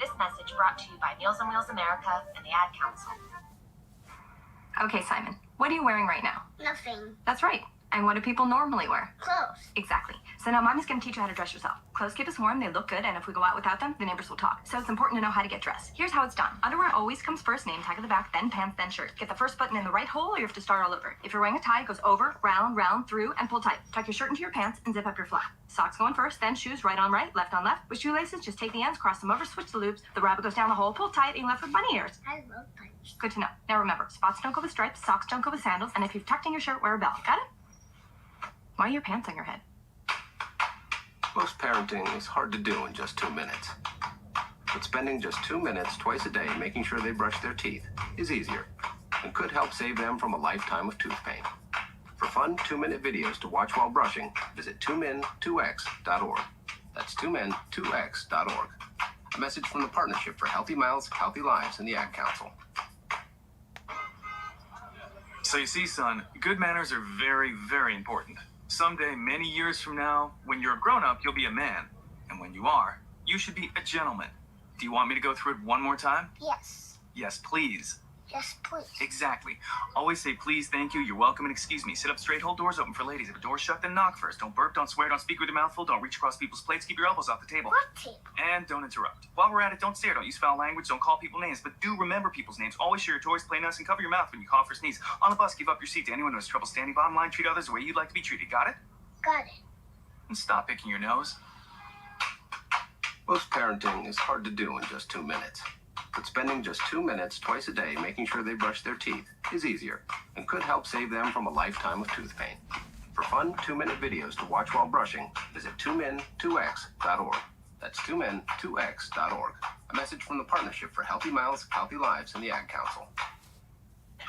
This message brought to you by Meals on Wheels America and the Ad Council. Okay, Simon, what are you wearing right now? Nothing. That's right. And what do people normally wear? Clothes. Exactly. So now Mommy's going to teach you how to dress yourself. Clothes keep us warm, they look good, and if we go out without them, the neighbors will talk. So it's important to know how to get dressed. Here's how it's done. Underwear always comes first, name tag at the back, then pants, then shirt. Get the first button in the right hole or you have to start all over. If you're wearing a tie, it goes over, round, through, and pull tight. Tuck your shirt into your pants and zip up your flap. Socks going first, then shoes right on right, left on left. With shoelaces, just take the ends, cross them over, switch the loops. The rabbit goes down the hole, pull tight, and you're left with bunny ears. I love bunnies. Good to know. Now remember, spots don't go with stripes, socks don't go with sandals, and if you've tucked in your shirt, wear a belt. Got it? Why are your pants on your head? Most parenting is hard to do in just 2 minutes. But spending just 2 minutes twice a day making sure they brush their teeth is easier and could help save them from a lifetime of tooth pain. For fun 2-minute videos to watch while brushing, visit 2min2x.org. That's 2min2x.org. A message from the Partnership for Healthy Mouths, Healthy Lives, and the Ad Council. So you see, son, good manners are very, very important. Someday, many years from now, when you're a grown-up, you'll be a man. And when you are, you should be a gentleman. Do you want me to go through it one more time? Yes. Yes, please. Yes, please. Exactly. Always say please, thank you, you're welcome, and excuse me. Sit up straight, hold doors open for ladies. If a door's shut, then knock first. Don't burp, don't swear, don't speak with your mouth full, don't reach across people's plates, keep your elbows off the table. What table? And don't interrupt. While we're at it, don't stare, don't use foul language, don't call people names, but do remember people's names. Always share your toys, play nice, and cover your mouth when you cough or sneeze. On the bus, give up your seat to anyone who has trouble standing bottom line. Treat others the way you'd like to be treated. Got it? Got it. And stop picking your nose. Most parenting is hard to do in just 2 minutes. But spending just 2 minutes twice a day making sure they brush their teeth is easier and could help save them from a lifetime of tooth pain. For fun 2-minute videos to watch while brushing, visit 2min2x.org. That's 2min2x.org. A message from the Partnership for Healthy Mouths, Healthy Lives, and the Ad Council.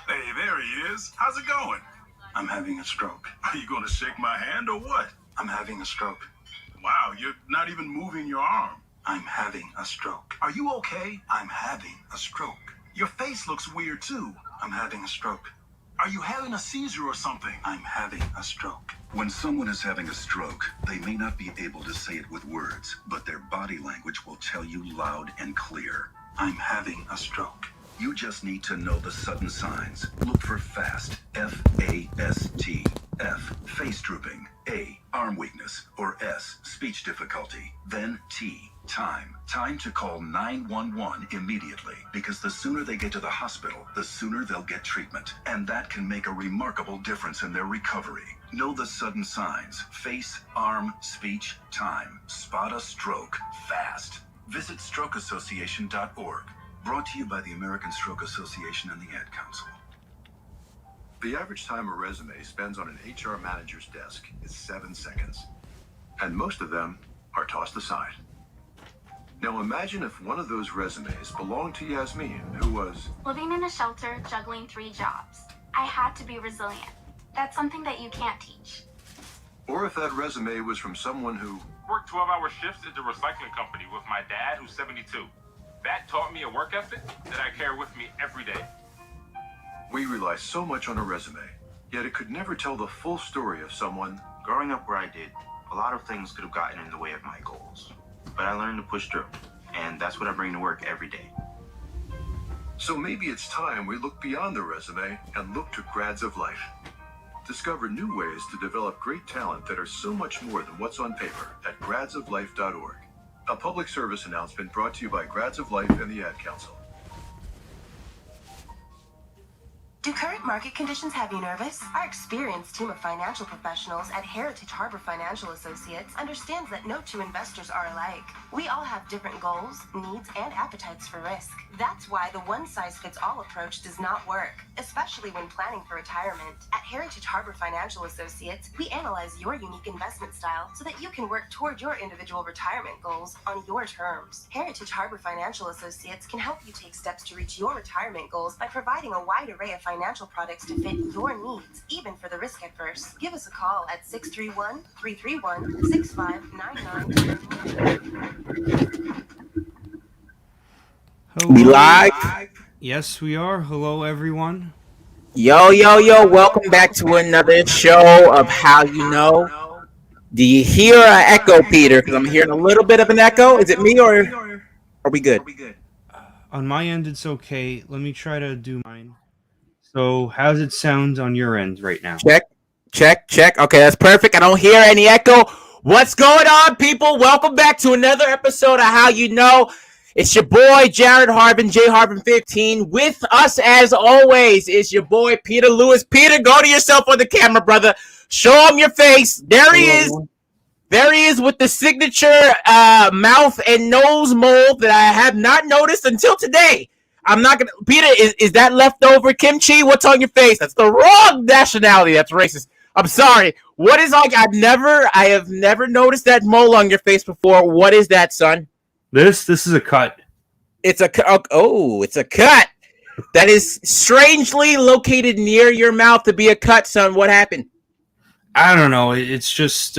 Hey, there he is. How's it going? I'm having a stroke. Are you going to shake my hand or what? I'm having a stroke. Wow, you're not even moving your arm. I'm having a stroke. Are you okay? I'm having a stroke. Your face looks weird too. I'm having a stroke. Are you having a seizure or something? I'm having a stroke. When someone is having a stroke, they may not be able to say it with words, but their body language will tell you loud and clear. I'm having a stroke. You just need to know the sudden signs. Look for FAST, F-A-S-T. F, face drooping. A, arm weakness. Or S, speech difficulty. Then T, time. Time to call 911 immediately, because the sooner they get to the hospital, the sooner they'll get treatment. And that can make a remarkable difference in their recovery. Know the sudden signs. Face, arm, speech, time. Spot a stroke fast. Visit strokeassociation.org. Brought to you by the American Stroke Association and the Ad Council. The average time a resume spends on an HR manager's desk is 7 seconds, and most of them are tossed aside. Now imagine if one of those resumes belonged to Yasmin, who was living in a shelter, juggling 3 jobs. I had to be resilient. That's something that you can't teach. or if that resume was from someone who worked 12-hour shifts at the recycling company with my dad, who's 72. That taught me a work ethic that I carry with me every day. We rely so much on a resume, yet it could never tell the full story of someone. Growing up where I did, a lot of things could have gotten in the way of my goals. But I learned to push through, and that's what I bring to work every day. So maybe it's time we look beyond the resume and look to Grads of Life. Discover new ways to develop great talent that are so much more than what's on paper at gradsoflife.org. A public service announcement brought to you by Grads of Life and the Ad Council. Do current market conditions have you nervous? Our experienced team of financial professionals at Heritage Harbor Financial Associates understands that no two investors are alike. We all have different goals, needs, and appetites for risk. That's why the one-size-fits-all approach does not work, especially when planning for retirement. At Heritage Harbor Financial Associates, we analyze your unique investment style so that you can work toward your individual retirement goals on your terms. Heritage Harbor Financial Associates can help you take steps to reach your retirement goals by providing a wide array of financial products to fit your needs, even for the risk adverse. Give us a call at 631-331-6599. We live? Yes, we are. Hello, everyone. Yo, welcome back to another show of How You Know. Do you hear an echo, Peter? Because I'm hearing a little bit of an echo. Is it me or are we good? On my end, it's okay. Let me try to do mine. So, how's it sound on your end right now? Check. Okay, that's perfect. I don't hear any echo. What's going on, people? Welcome back to another episode of How You Know. It's your boy, Jared Harbin, J Harbin 15. With us, as always, is your boy, Peter Lewis. Peter, go to yourself on the camera, brother. Show him your face. There he is. There he is with the signature mouth and nose mold that I have not noticed until today. I'm not gonna. Peter, is that leftover kimchi? What's on your face? That's the wrong nationality. That's racist. I'm sorry. What is like? I have never noticed that mole on your face before. What is that, son? This is a cut. It's a cut. Oh, it's a cut. That is strangely located near your mouth to be a cut, son. What happened? I don't know. It's just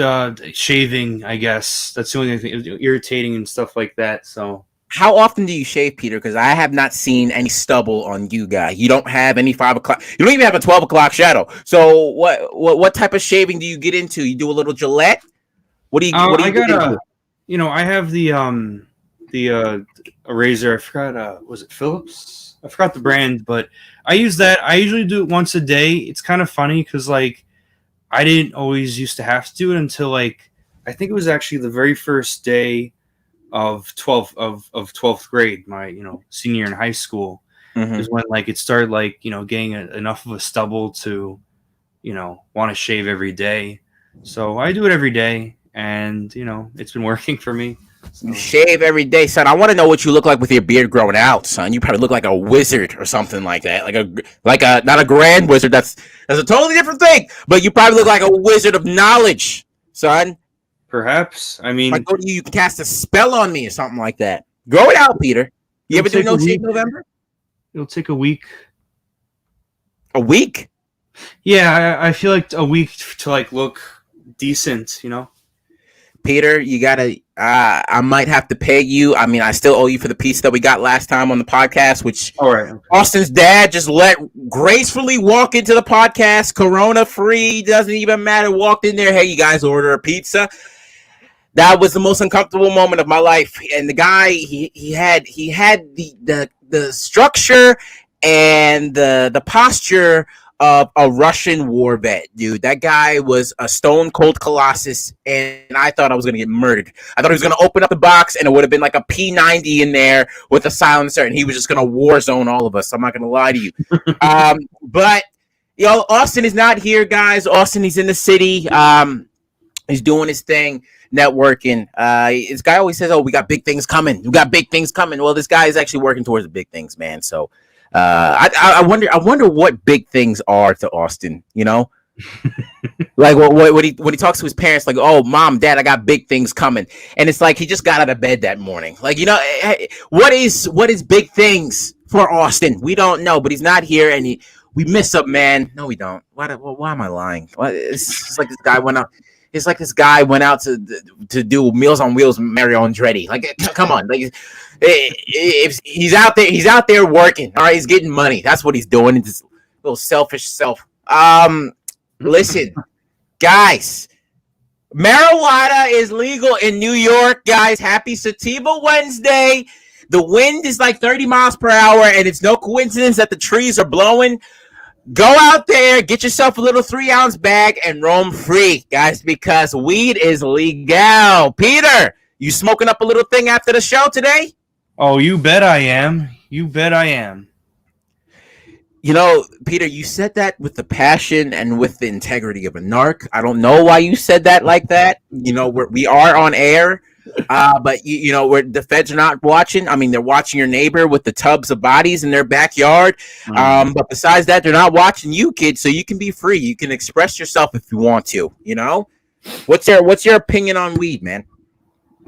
shaving, I guess. That's the only thing. Irritating and stuff like that. So, how often do you shave, Peter? Because I have not seen any stubble on you, guy. You don't have any 5 o'clock. You don't even have a 12 o'clock shadow. So, what type of shaving do you get into? You do a little Gillette? What do you? What do you get into? You know, I have the razor. I forgot. Was it Phillips? I forgot the brand, but I use that. I usually do it once a day. It's kind of funny because I didn't always used to have to do it until I think it was actually the very first day of 12th grade, my senior year in high school, is when it started getting enough of a stubble to want to shave every day. So I do it every day, and it's been working for me. So. You shave every day, son. I want to know what you look like with your beard growing out, son. You probably look like a wizard or something like that. Like a not a grand wizard. That's a totally different thing. But you probably look like a wizard of knowledge, son. Perhaps. I mean, like you can cast a spell on me or something like that. Grow it out, Peter. You ever do No Shave November? It'll take a week. A week? Yeah, I feel like a week to look decent, Peter, you gotta. I might have to pay you. I mean, I still owe you for the piece that we got last time on the podcast, which Austin's dad just let gracefully walk into the podcast, Corona free, doesn't even matter. Walked in there, hey, you guys order a pizza. That was the most uncomfortable moment of my life. And the guy, he had the structure and the posture of a Russian war vet, dude. That guy was a stone cold colossus, and I thought I was gonna get murdered. I thought he was gonna open up the box, and it would have been like a P90 in there with a silencer, and he was just gonna war zone all of us. I'm not gonna lie to you. But Austin is not here, guys. Austin, he's in the city. He's doing his thing, networking. This guy always says, "Oh, we got big things coming. We got big things coming." Well, this guy is actually working towards the big things, man. So. I wonder what big things are to Austin, like when he talks to his parents, like, oh, mom, dad, I got big things coming. And it's like, he just got out of bed that morning. Like, what is big things for Austin? We don't know, but he's not here. And we miss him, man. No, we don't. Why am I lying? It's like this guy went out. It's like this guy went out to do Meals on Wheels with Mario Andretti. Like, come on. If he's out there working. All right, he's getting money. That's what he's doing. It's this little selfish self. Listen, guys, marijuana is legal in New York, guys. Happy Sativa Wednesday. The wind is like 30 miles per hour, and it's no coincidence that the trees are blowing. Go out there, get yourself a little 3-ounce bag, and roam free, guys, because weed is legal. Peter, you smoking up a little thing after the show today? Oh, you bet I am. You bet I am. Peter, you said that with the passion and with the integrity of a narc. I don't know why you said that like that. We are on air, but the feds are not watching. I mean, they're watching your neighbor with the tubs of bodies in their backyard. But besides that, they're not watching you, kid. So you can be free. You can express yourself if you want to. What's your opinion on weed, man?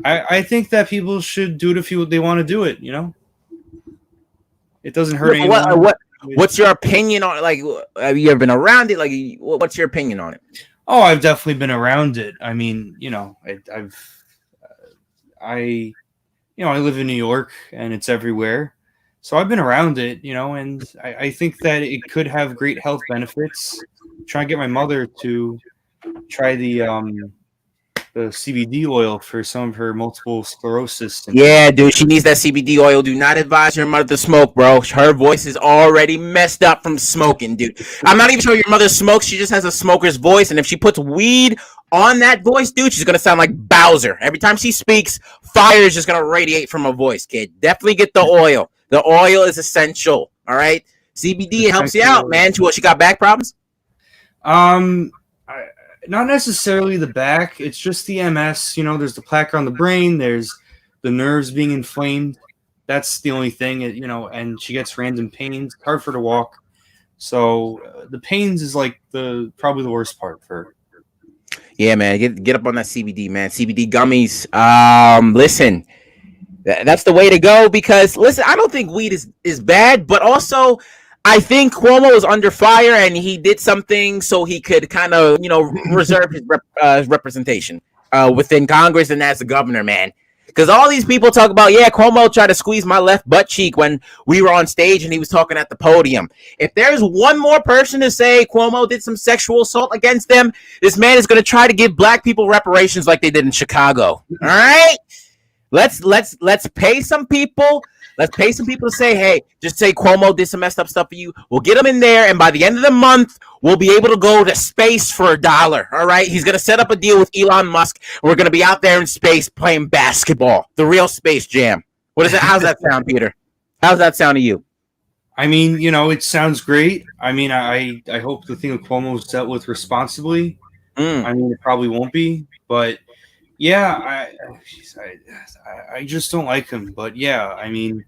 I think that people should do it if they want to do it. It doesn't hurt anyone. What's your opinion on it? Like, have you ever been around it? Like, what's your opinion on it? Oh, I've definitely been around it. I mean, I live in New York and it's everywhere. So I've been around it, and I think that it could have great health benefits. I'm trying to get my mother to try the CBD oil for some of her multiple sclerosis. Yeah, dude, she needs that CBD oil. Do not advise your mother to smoke, bro. Her voice is already messed up from smoking, dude. I'm not even sure your mother smokes. She just has a smoker's voice, and if she puts weed on that voice, dude, she's gonna sound like Bowser. Every time she speaks, fire is just gonna radiate from her voice, kid. Definitely get the oil. The oil is essential. All right, CBD helps you out, man. She got back problems? Not necessarily the back. It's just the MS. There's the plaque on the brain. There's the nerves being inflamed. That's the only thing. And she gets random pains. It's hard for her to walk. So the pains is like probably the worst part for her. Yeah, man. Get up on that CBD, man. CBD gummies. Listen, that's the way to go because, listen, I don't think weed is bad, but also I think Cuomo is under fire and he did something so he could kind of, reserve his representation within Congress and as the governor, man. Because all these people talk about, Cuomo tried to squeeze my left butt cheek when we were on stage and he was talking at the podium. If there's one more person to say Cuomo did some sexual assault against them, this man is going to try to give black people reparations like they did in Chicago. All right? Let's pay some people. Let's pay some people to say, hey, just say Cuomo did some messed up stuff for you. We'll get him in there, and by the end of the month, we'll be able to go to space for $1. All right? He's going to set up a deal with Elon Musk, and we're going to be out there in space playing basketball. The real Space Jam. What is it? How's that sound, Peter? How's that sound to you? I mean, it sounds great. I mean, I hope the thing with Cuomo is dealt with responsibly. I mean, it probably won't be, but yeah, I just don't like him. But yeah, I mean,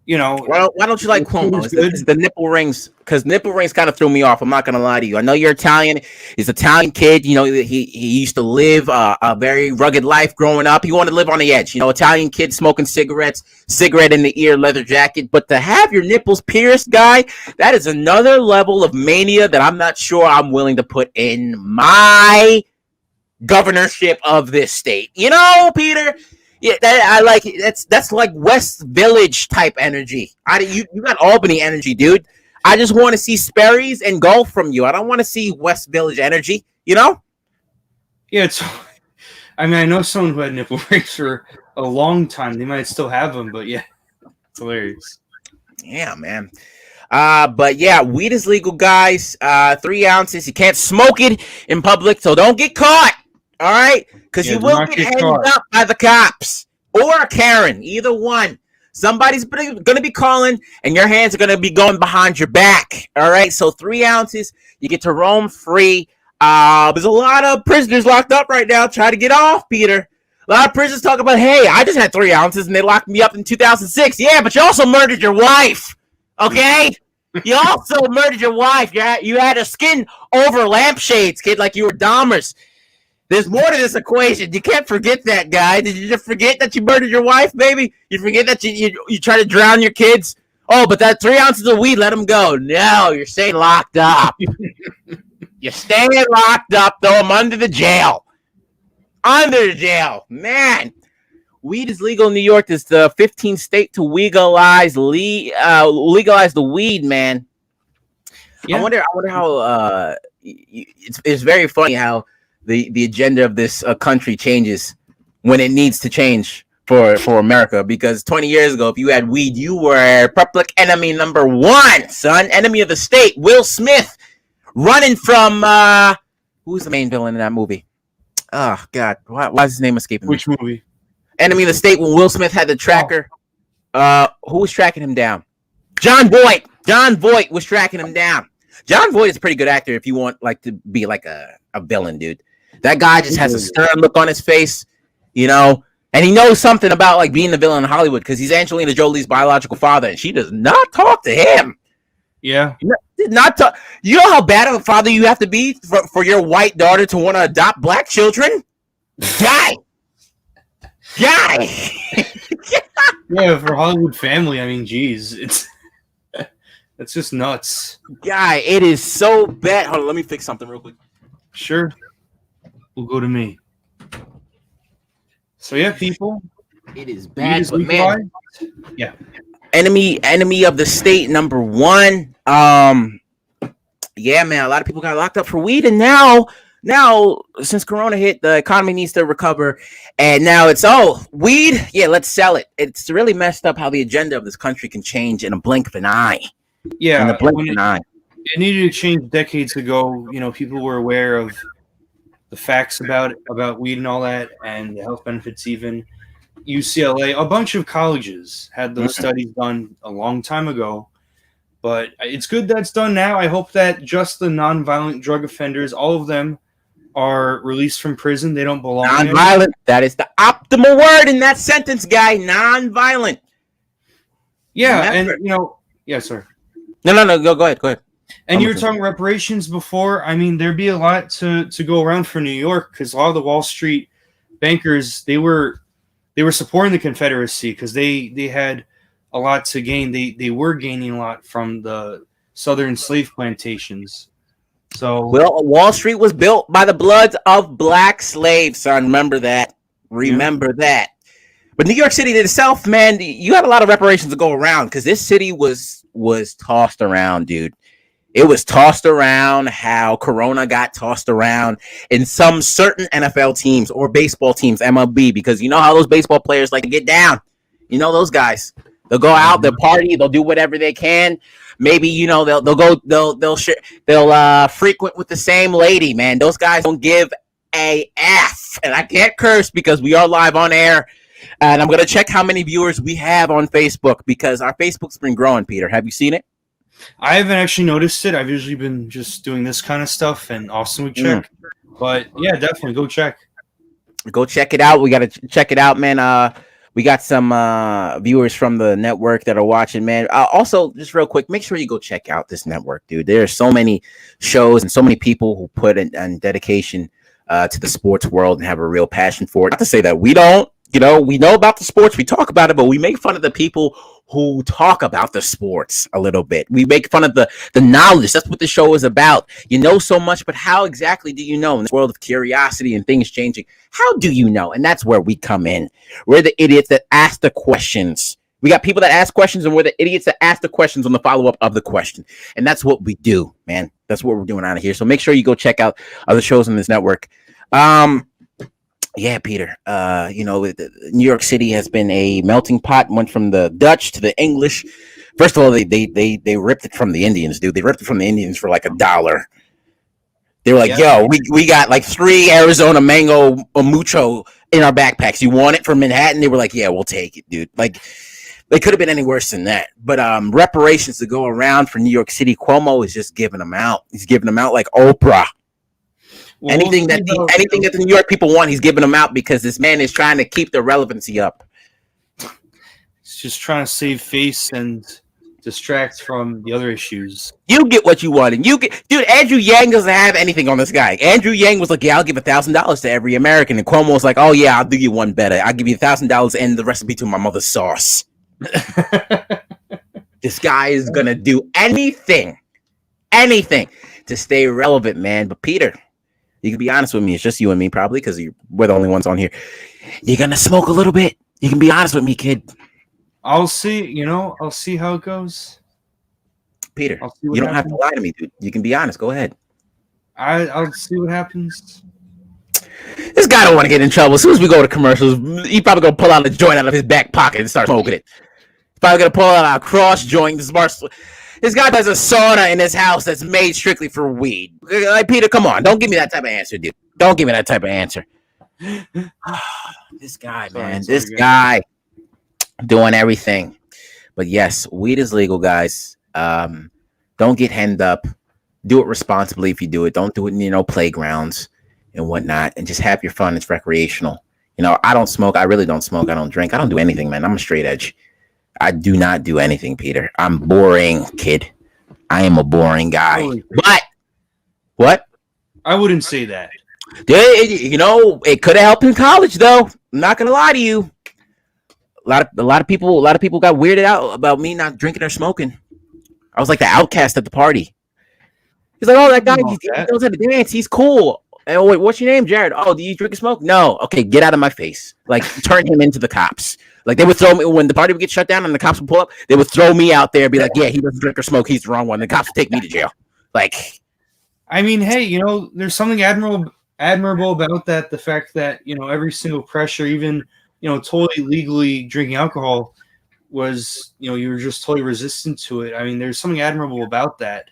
Well, why don't you like Cuomo? It's the nipple rings, because nipple rings kind of threw me off. I'm not gonna lie to you. I know you're Italian. He's an Italian kid. He used to live a very rugged life growing up. He wanted to live on the edge. Italian kid smoking cigarettes, cigarette in the ear, leather jacket. But to have your nipples pierced, guy, that is another level of mania that I'm not sure I'm willing to put in my governorship of this state. Peter. Yeah, I like it. That's like West Village type energy. You got Albany energy, dude. I just want to see Sperry's and golf from you. I don't want to see West Village energy. Yeah, I mean, I know someone who had nipple rings for a long time. They might still have them, but yeah, it's hilarious. Yeah, man. But yeah, weed is legal, guys. 3 ounces. You can't smoke it in public, so don't get caught. All right, because you will get handed up by the cops or a Karen, either one. Somebody's going to be calling, and your hands are going to be going behind your back. All right, so 3 ounces, you get to roam free. There's a lot of prisoners locked up right now trying to get off, Peter. A lot of prisoners talk about, hey, I just had 3 ounces, and they locked me up in 2006. Yeah, but you also murdered your wife, okay? You also murdered your wife. You had a skin over lampshades, kid, like you were Dahmer's. There's more to this equation. You can't forget that, guy. Did you just forget that you murdered your wife, baby? You forget that you try to drown your kids? Oh, but that 3 ounces of weed, let them go. No, you're staying locked up. You're staying locked up, throw them under the jail. Under the jail. Man, weed is legal in New York. It's the 15th state to legalize the weed, man. Yeah. I wonder how it's very funny how the agenda of this country changes when it needs to change for America. Because 20 years ago, if you had weed, you were public enemy number 1, son. Enemy of the state. Will Smith running from who's the main villain in that movie? Oh God, why is his name escaping me? Which movie? Enemy of the state. When Will Smith had the tracker, who was tracking him down? John Voight. John Voight was tracking him down. John Voight is a pretty good actor if you want to be like a villain, dude. That guy just has a stern look on his face, and he knows something about being the villain in Hollywood because he's Angelina Jolie's biological father, and she does not talk to him. Yeah, not talk. You know how bad of a father you have to be for your white daughter to want to adopt black children, guy. Yeah, for Hollywood family, I mean, geez, it's just nuts. Guy, it is so bad. Hold on, let me fix something real quick. Sure. Will go to me. So yeah, people. It is bad, but man. Yeah. Enemy of the state number 1. Yeah, man. A lot of people got locked up for weed, and now now since Corona hit, the economy needs to recover, and now it's weed. Yeah, let's sell it. It's really messed up how the agenda of this country can change in a blink of an eye. Yeah, in a blink of an eye. It needed to change decades ago. People were aware of the facts about weed and all that, and the health benefits. Even UCLA, a bunch of colleges had those studies done a long time ago. But it's good that's done now. I hope that just the nonviolent drug offenders, all of them, are released from prison. They don't belong there. Nonviolent. That is the optimal word in that sentence, guy. Nonviolent. Yeah, remember. And yeah, sir. No. Go ahead. And you were talking reparations before. I mean, there'd be a lot to go around for New York because a lot of the Wall Street bankers they were supporting the Confederacy because they had a lot to gain. They were gaining a lot from the southern slave plantations. So Wall Street was built by the bloods of black slaves, son. Remember that. That. But New York City itself, man, you had a lot of reparations to go around because this city was tossed around, dude. It was tossed around how Corona got tossed around in some certain NFL teams or baseball teams, MLB, because you know how those baseball players like to get down. You know those guys. They'll go out, they'll party, they'll do whatever they can. Maybe they'll frequent with the same lady, man. Those guys don't give a F. And I can't curse because we are live on air. And I'm gonna check how many viewers we have on Facebook because our Facebook's been growing. Peter, have you seen it? I haven't actually noticed it. I've usually been just doing this kind of stuff, and Austin would check. But yeah, definitely go check. Go check it out. We gotta check it out, man. We got some viewers from the network that are watching, man. Also, just real quick, make sure you go check out this network, dude. There are so many shows and so many people who put in dedication to the sports world and have a real passion for it. Not to say that we don't. We know about the sports, we talk about it, but we make fun of the people who talk about the sports a little bit. We make fun of the knowledge. That's what the show is about. You know so much, but how exactly do you know in this world of curiosity and things changing? How do you know? And that's where we come in. We're the idiots that ask the questions. We got people that ask questions, and we're the idiots that ask the questions on the follow-up of the question. And that's what we do, man. That's what we're doing out of here. So make sure you go check out other shows on this network. Yeah, Peter. New York City has been a melting pot. Went from the Dutch to the English. First of all, they ripped it from the Indians, dude. They ripped it from the Indians for like $1. They were like, "Yo, we got like 3 Arizona mango mucho in our backpacks. You want it from Manhattan?" They were like, "Yeah, we'll take it, dude." Like, they could have been any worse than that. But reparations to go around for New York City, Cuomo is just giving them out. He's giving them out like Oprah. Well, anything that the New York people want, he's giving them out because this man is trying to keep the relevancy up. He's just trying to save face and distract from the other issues. You get what you want, and dude. Andrew Yang doesn't have anything on this guy. Andrew Yang was like, "Yeah, I'll give $1,000 to every American," and Cuomo was like, "Oh yeah, I'll do you one better. I'll give you $1,000 and the recipe to my mother's sauce." This guy is gonna do anything to stay relevant, man. But Peter, you can be honest with me. It's just you and me, probably, because we're the only ones on here. You're gonna smoke a little bit. You can be honest with me, kid. I'll see. I'll see how it goes. Peter, you don't have to lie to me, dude. You can be honest. Go ahead. I'll see what happens. This guy don't want to get in trouble. As soon as we go to commercials, he probably gonna pull out a joint out of his back pocket and start smoking it. He's probably gonna pull out a cross joint. This guy has a sauna in his house that's made strictly for weed. Like, Peter, come on. Don't give me that type of answer, dude. Don't give me that type of answer. This guy, man. This guy doing everything. But yes, weed is legal, guys. Don't get hemmed up. Do it responsibly if you do it. Don't do it in, playgrounds and whatnot. And just have your fun. It's recreational. I don't smoke. I really don't smoke. I don't drink. I don't do anything, man. I'm a straight edge. I do not do anything, Peter. I'm boring, kid. I am a boring guy. But what? I wouldn't say that. It could have helped in college, though. I'm not gonna lie to you. A lot of people got weirded out about me not drinking or smoking. I was like the outcast at the party. He's like, "Oh, that guy, he knows how to dance. He's cool." Oh, wait, what's your name, Jared? "Oh, do you drink and smoke?" "No." "Okay, get out of my face." Like, turn him into the cops. Like, they would throw me when the party would get shut down and the cops would pull up. They would throw me out there and be like, "Yeah, he doesn't drink or smoke. He's the wrong one." The cops would take me to jail. Like, I mean, hey, there's something admirable about that. The fact that every single pressure, even totally legally drinking alcohol, was you were just totally resistant to it. I mean, there's something admirable about that.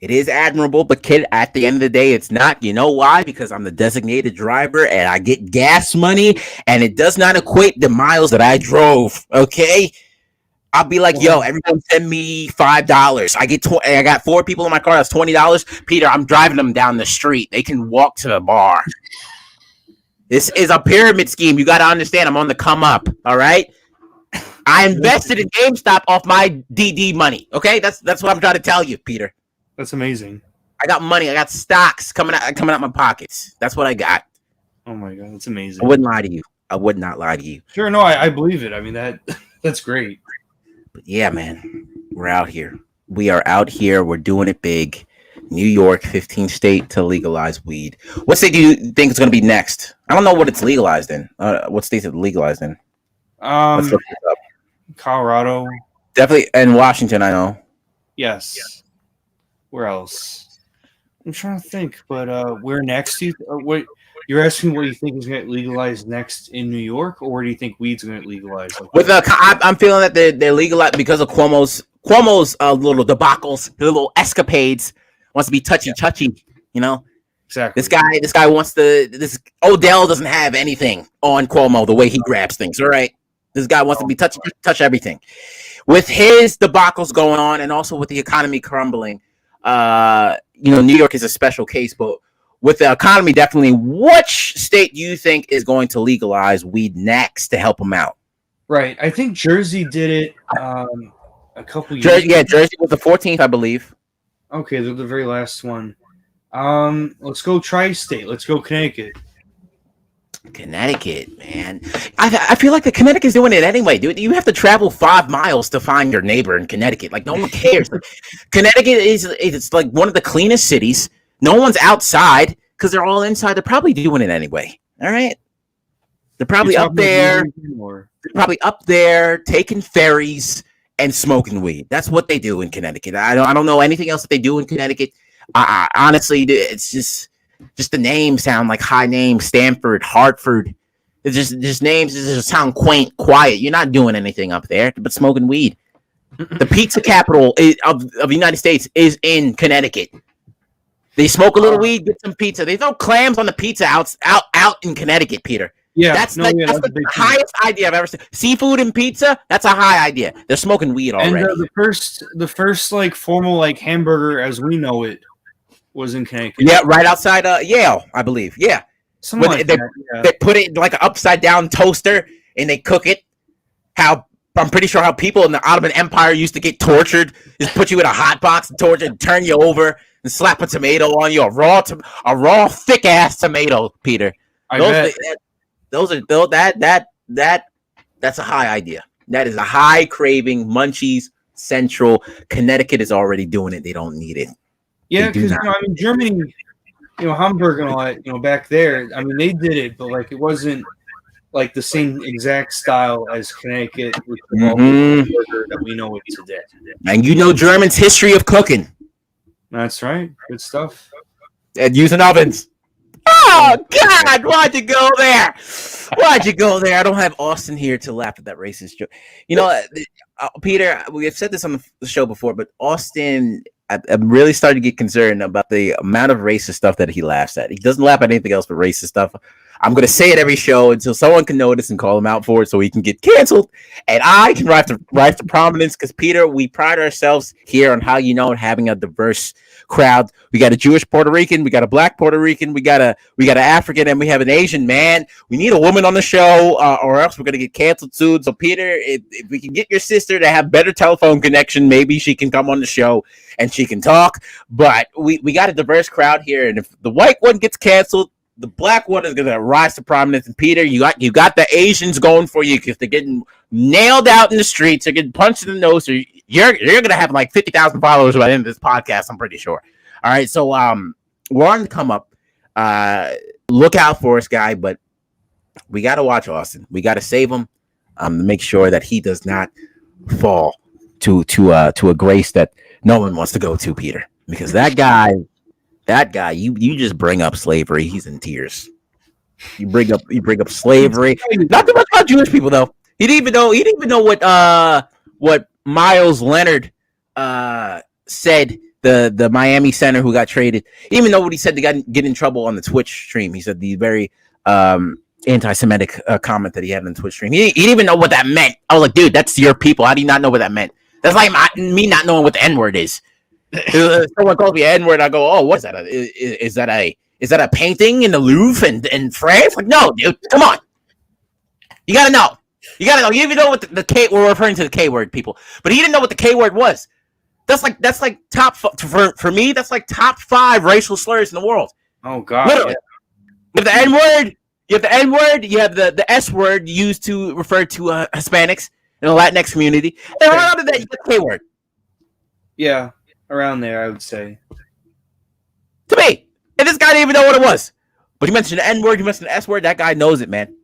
It is admirable, but kid, at the end of the day, it's not. You know why? Because I'm the designated driver and I get gas money, and it does not equate the miles that I drove. Okay. I'll be like, yo, everyone send me $5. I got 4 people in my car. That's $20. Peter, I'm driving them down the street. They can walk to the bar. This is a pyramid scheme. You got to understand. I'm on the come up. All right. I invested in GameStop off my DD money. Okay, that's what I'm trying to tell you, Peter. That's amazing. I got money. I got stocks coming out my pockets. That's what I got. Oh my god, that's amazing. I wouldn't lie to you. I would not lie to you. Sure, no, I believe it. I mean that's great. But yeah, man, we're out here. We are out here. We're doing it big. New York, 15th state to legalize weed. What state do you think is going to be next? I don't know what it's legalized in. What states it legalized in? Let's look this up. Colorado. Definitely. And Washington, I know. Yes. Where else? I'm trying to think, but where next? What you're asking? What do you think is going to get legalized next in New York, or where do you think weed's going to get legalized? I'm feeling that they're legalized because of Cuomo's little debacles, the little escapades. Wants to be touchy. Exactly. This guy wants to. This Odell doesn't have anything on Cuomo the way he grabs things. All right. This guy wants to be touch everything. With his debacles going on, and also with the economy crumbling, New York is a special case. But with the economy, definitely, which state do you think is going to legalize weed next to help them out? Right. I think Jersey did it a couple years. Jersey was the 14th, I believe. Okay, they're the very last one. Let's go tri-state. Let's go Connecticut. Connecticut, man. I feel like the Connecticut's doing it anyway, dude. You have to travel 5 miles to find your neighbor in Connecticut. Like, no one cares. Connecticut it's like one of the cleanest cities. No one's outside because they're all inside. They're probably doing it anyway. All right. They're probably up there. They're probably up there taking ferries and smoking weed. That's what they do in Connecticut. I don't know anything else that they do in Connecticut. Honestly, it's just the names sound like high names. Stanford, Hartford. It's just names that just sound quaint, quiet. You're not doing anything up there but smoking weed. The pizza capital of the United States is in Connecticut. They smoke a little weed, get some pizza. They throw clams on the pizza out in Connecticut, Peter. Yeah, that's the highest idea I've ever seen. Seafood and pizza, that's a high idea. They're smoking weed already. And the first like formal like hamburger as we know it was in Connecticut. Yeah, right outside Yale, I believe. Yeah. They put it in like an upside down toaster and they cook it. I'm pretty sure how people in the Ottoman Empire used to get tortured. Just put you in a hot box and torture and turn you over and slap a tomato on you, a raw thick ass tomato, Peter. That's a high idea. That is a high craving. Munchies Central. Connecticut is already doing it. They don't need it. Yeah, because Germany, Hamburg and all that, back there. I mean, they did it, but like it wasn't like the same exact style as Connecticut with the burger that we know it today. And German's history of cooking. That's right. Good stuff. And using ovens. Oh, God, why'd you go there? I don't have Austin here to laugh at that racist joke. Peter, we have said this on the show before, but Austin, I'm really starting to get concerned about the amount of racist stuff that he laughs at. He doesn't laugh at anything else but racist stuff. I'm going to say it every show until someone can notice and call him out for it so he can get canceled. And I can rise to prominence because, Peter, we pride ourselves here on how having a diverse crowd. We got a Jewish Puerto Rican, we got a Black Puerto Rican, we got an African, and we have an Asian man. We need a woman on the show or else we're going to get canceled soon. So, Peter, if we can get your sister to have better telephone connection, maybe she can come on the show and she can talk. But we got a diverse crowd here, and if the white one gets canceled, the black one is going to rise to prominence. And Peter, you got the Asians going for you because they're getting nailed out in the streets. They're getting punched in the nose. So you're going to have like 50,000 followers by the end of this podcast, I'm pretty sure. All right, so we're on the come up. Look out for us, guy. But we got to watch Austin. We got to save him to make sure that he does not fall to a grace that no one wants to go to, Peter. Because that guy That guy, you just bring up slavery. He's in tears. You bring up slavery. Not too much about Jewish people though. He didn't even know what Miles Leonard said. The Miami center who got traded. He didn't even know what he said to get in trouble on the Twitch stream. He said the very anti-Semitic comment that he had on the Twitch stream. He didn't even know what that meant. I was like, dude, that's your people. How do you not know what that meant? That's like me not knowing what the N-word is. Someone calls me N-word, I go, oh, what is that? Is that a painting in the Louvre in France? Like, no, dude, come on. You gotta know. You even know what the K. We're referring to the K word, people, but he didn't know what the K word was. That's like top for me. That's like top 5 racial slurs in the world. Oh God! Literally. You have the N word. You have the N word. You have the S word used to refer to Hispanics in the Latinx community. And around that, you get the K word. Yeah, around there, I would say. To me, and this guy didn't even know what it was. But he mentioned the N word. He mentioned the S word. That guy knows it, man.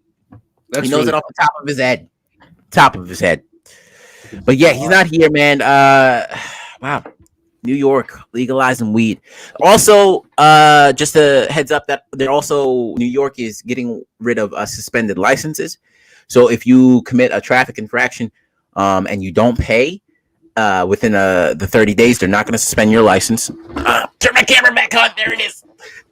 He knows it off the top of his head. Top of his head. But yeah, he's not here, man. Wow. New York legalizing weed. Also, just a heads up that New York is getting rid of suspended licenses. So if you commit a traffic infraction and you don't pay within the 30 days, they're not going to suspend your license. Turn my camera back on. There it is.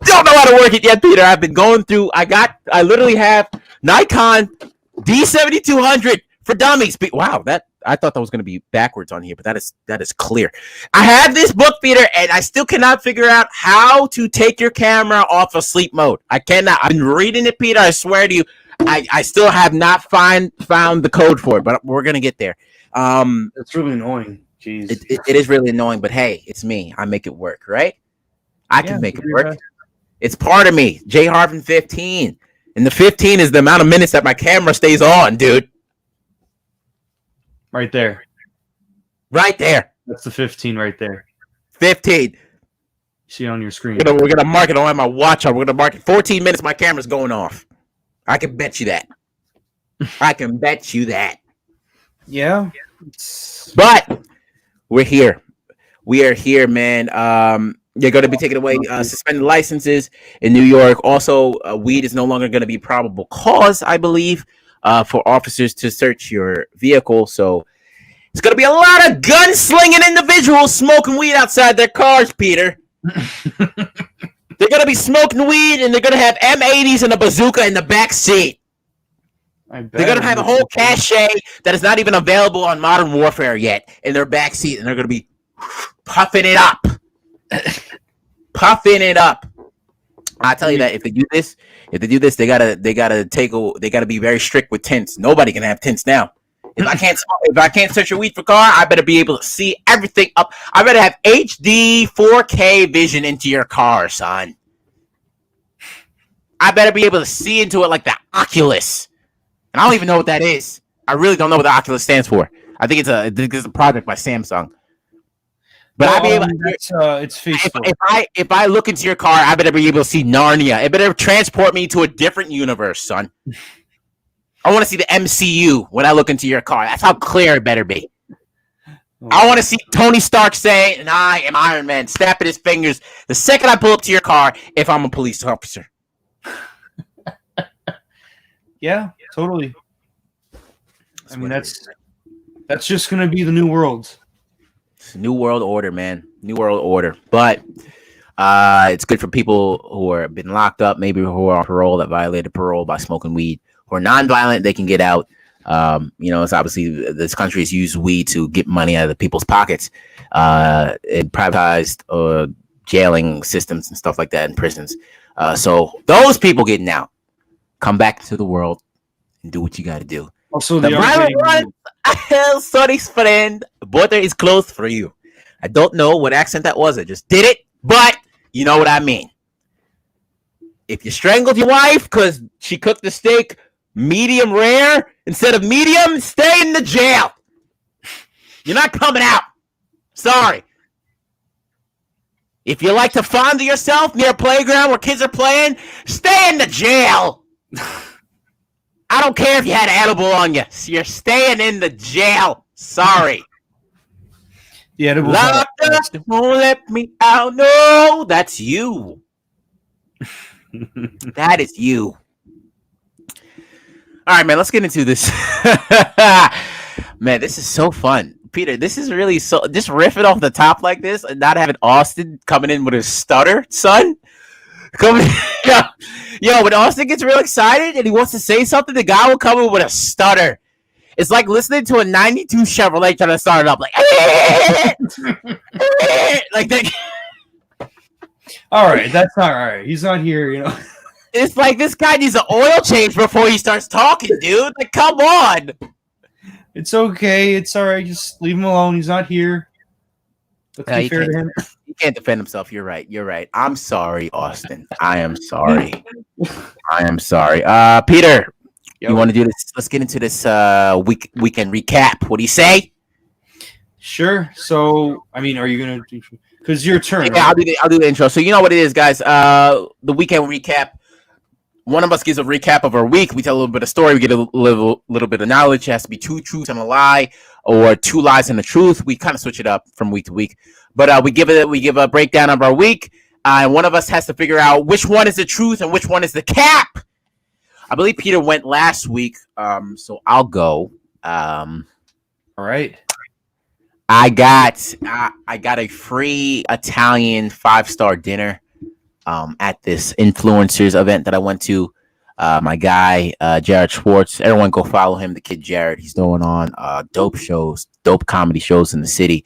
Don't know how to work it yet, Peter. I've been going through. I literally have Nikon D7200 for dummies. Wow, I thought that was going to be backwards on here, but that is clear. I have this book, Peter, and I still cannot figure out how to take your camera off of sleep mode. I cannot. I'm reading it, Peter. I swear to you, I still have not found the code for it, but we're going to get there. It's really annoying. Jeez. It is really annoying, but hey, it's me. I make it work, right? I can make it work. Right. It's part of me. J Harvin 15. And the 15 is the amount of minutes that my camera stays on, dude. Right there. Right there. That's the 15 right there. 15. You see it on your screen. We're going to mark it. I don't have my watch on. We're going to mark it. 14 minutes, my camera's going off. I can bet you that. I can bet you that. Yeah. But we're here. We are here, man. They're going to be taking away suspended licenses in New York. Also, weed is no longer going to be probable cause, I believe, for officers to search your vehicle. So it's going to be a lot of gunslinging individuals smoking weed outside their cars, Peter. They're going to be smoking weed, and they're going to have M80s and a bazooka in the back seat. They're going to have a whole cache that is not even available on Modern Warfare yet in their back seat, and they're going to be puffing it up. Puffing it up. I tell you that if they do this, they gotta be very strict with tints. Nobody can have tints now. If I can't search your weed for car, I better be able to see everything up. I better have HD 4K vision into your car, son. I better be able to see into it like the Oculus. And I don't even know what that is. I really don't know what the Oculus stands for. I think it's a project by Samsung. But I'll be able it's feasible. If I look into your car, I better be able to see Narnia. It better transport me to a different universe, son. I want to see the MCU when I look into your car. That's how clear it better be. I want to see Tony Stark saying, and I am Iron Man, snapping his fingers the second I pull up to your car if I'm a police officer. Yeah, totally. I mean, that's just going to be the new world. New world order, man. New world order. But it's good for people who have been locked up, maybe who are on parole, that violated parole by smoking weed, who are nonviolent. They can get out. It's obviously this country has used weed to get money out of the people's pockets in privatized jailing systems and stuff like that in prisons. So those people getting out, come back to the world and do what you got to do. Also, the violent one, sorry's friend, border is closed for you. I don't know what accent that was. I just did it, but you know what I mean. If you strangled your wife because she cooked the steak medium rare instead of medium, stay in the jail. You're not coming out. Sorry. If you like to fondle yourself near a playground where kids are playing, stay in the jail. I don't care if you had an edible on you. You're staying in the jail. Sorry. The edibles. Locked up, won't let me out. No, that's you. That is you. All right, man. Let's get into this. Man, this is so fun, Peter. This is really so. Just riffing off the top like this, and not having Austin coming in with a stutter, son. Yo, when Austin gets real excited and he wants to say something, the guy will come in with a stutter. It's like listening to a 92 Chevrolet trying to start it up, like, like that. All right, that's all right. He's not here, you know. It's like this guy needs an oil change before he starts talking, dude. Like, come on. It's okay. It's all right. Just leave him alone. He's not here. Let's be fair to him. He can't defend himself. You're right. You're right. I'm sorry, Austin. I am sorry. I am sorry. Peter, you want to do this? Let's get into this weekend recap. What do you say? Sure. So, I mean, are you gonna? Because your turn. Yeah, right? I'll do the intro. So you know what it is, guys. The weekend recap. One of us gives a recap of our week. We tell a little bit of story. We get a little bit of knowledge. It has to be 2 truths and a lie, or 2 lies and a truth. We kind of switch it up from week to week. But we give a breakdown of our week. And one of us has to figure out which one is the truth and which one is the cap. I believe Peter went last week, so I'll go. All right. I got a free Italian 5-star dinner at this influencers event that I went to. My guy Jared Schwartz, everyone go follow him. The kid Jared, he's going on dope comedy shows in the city.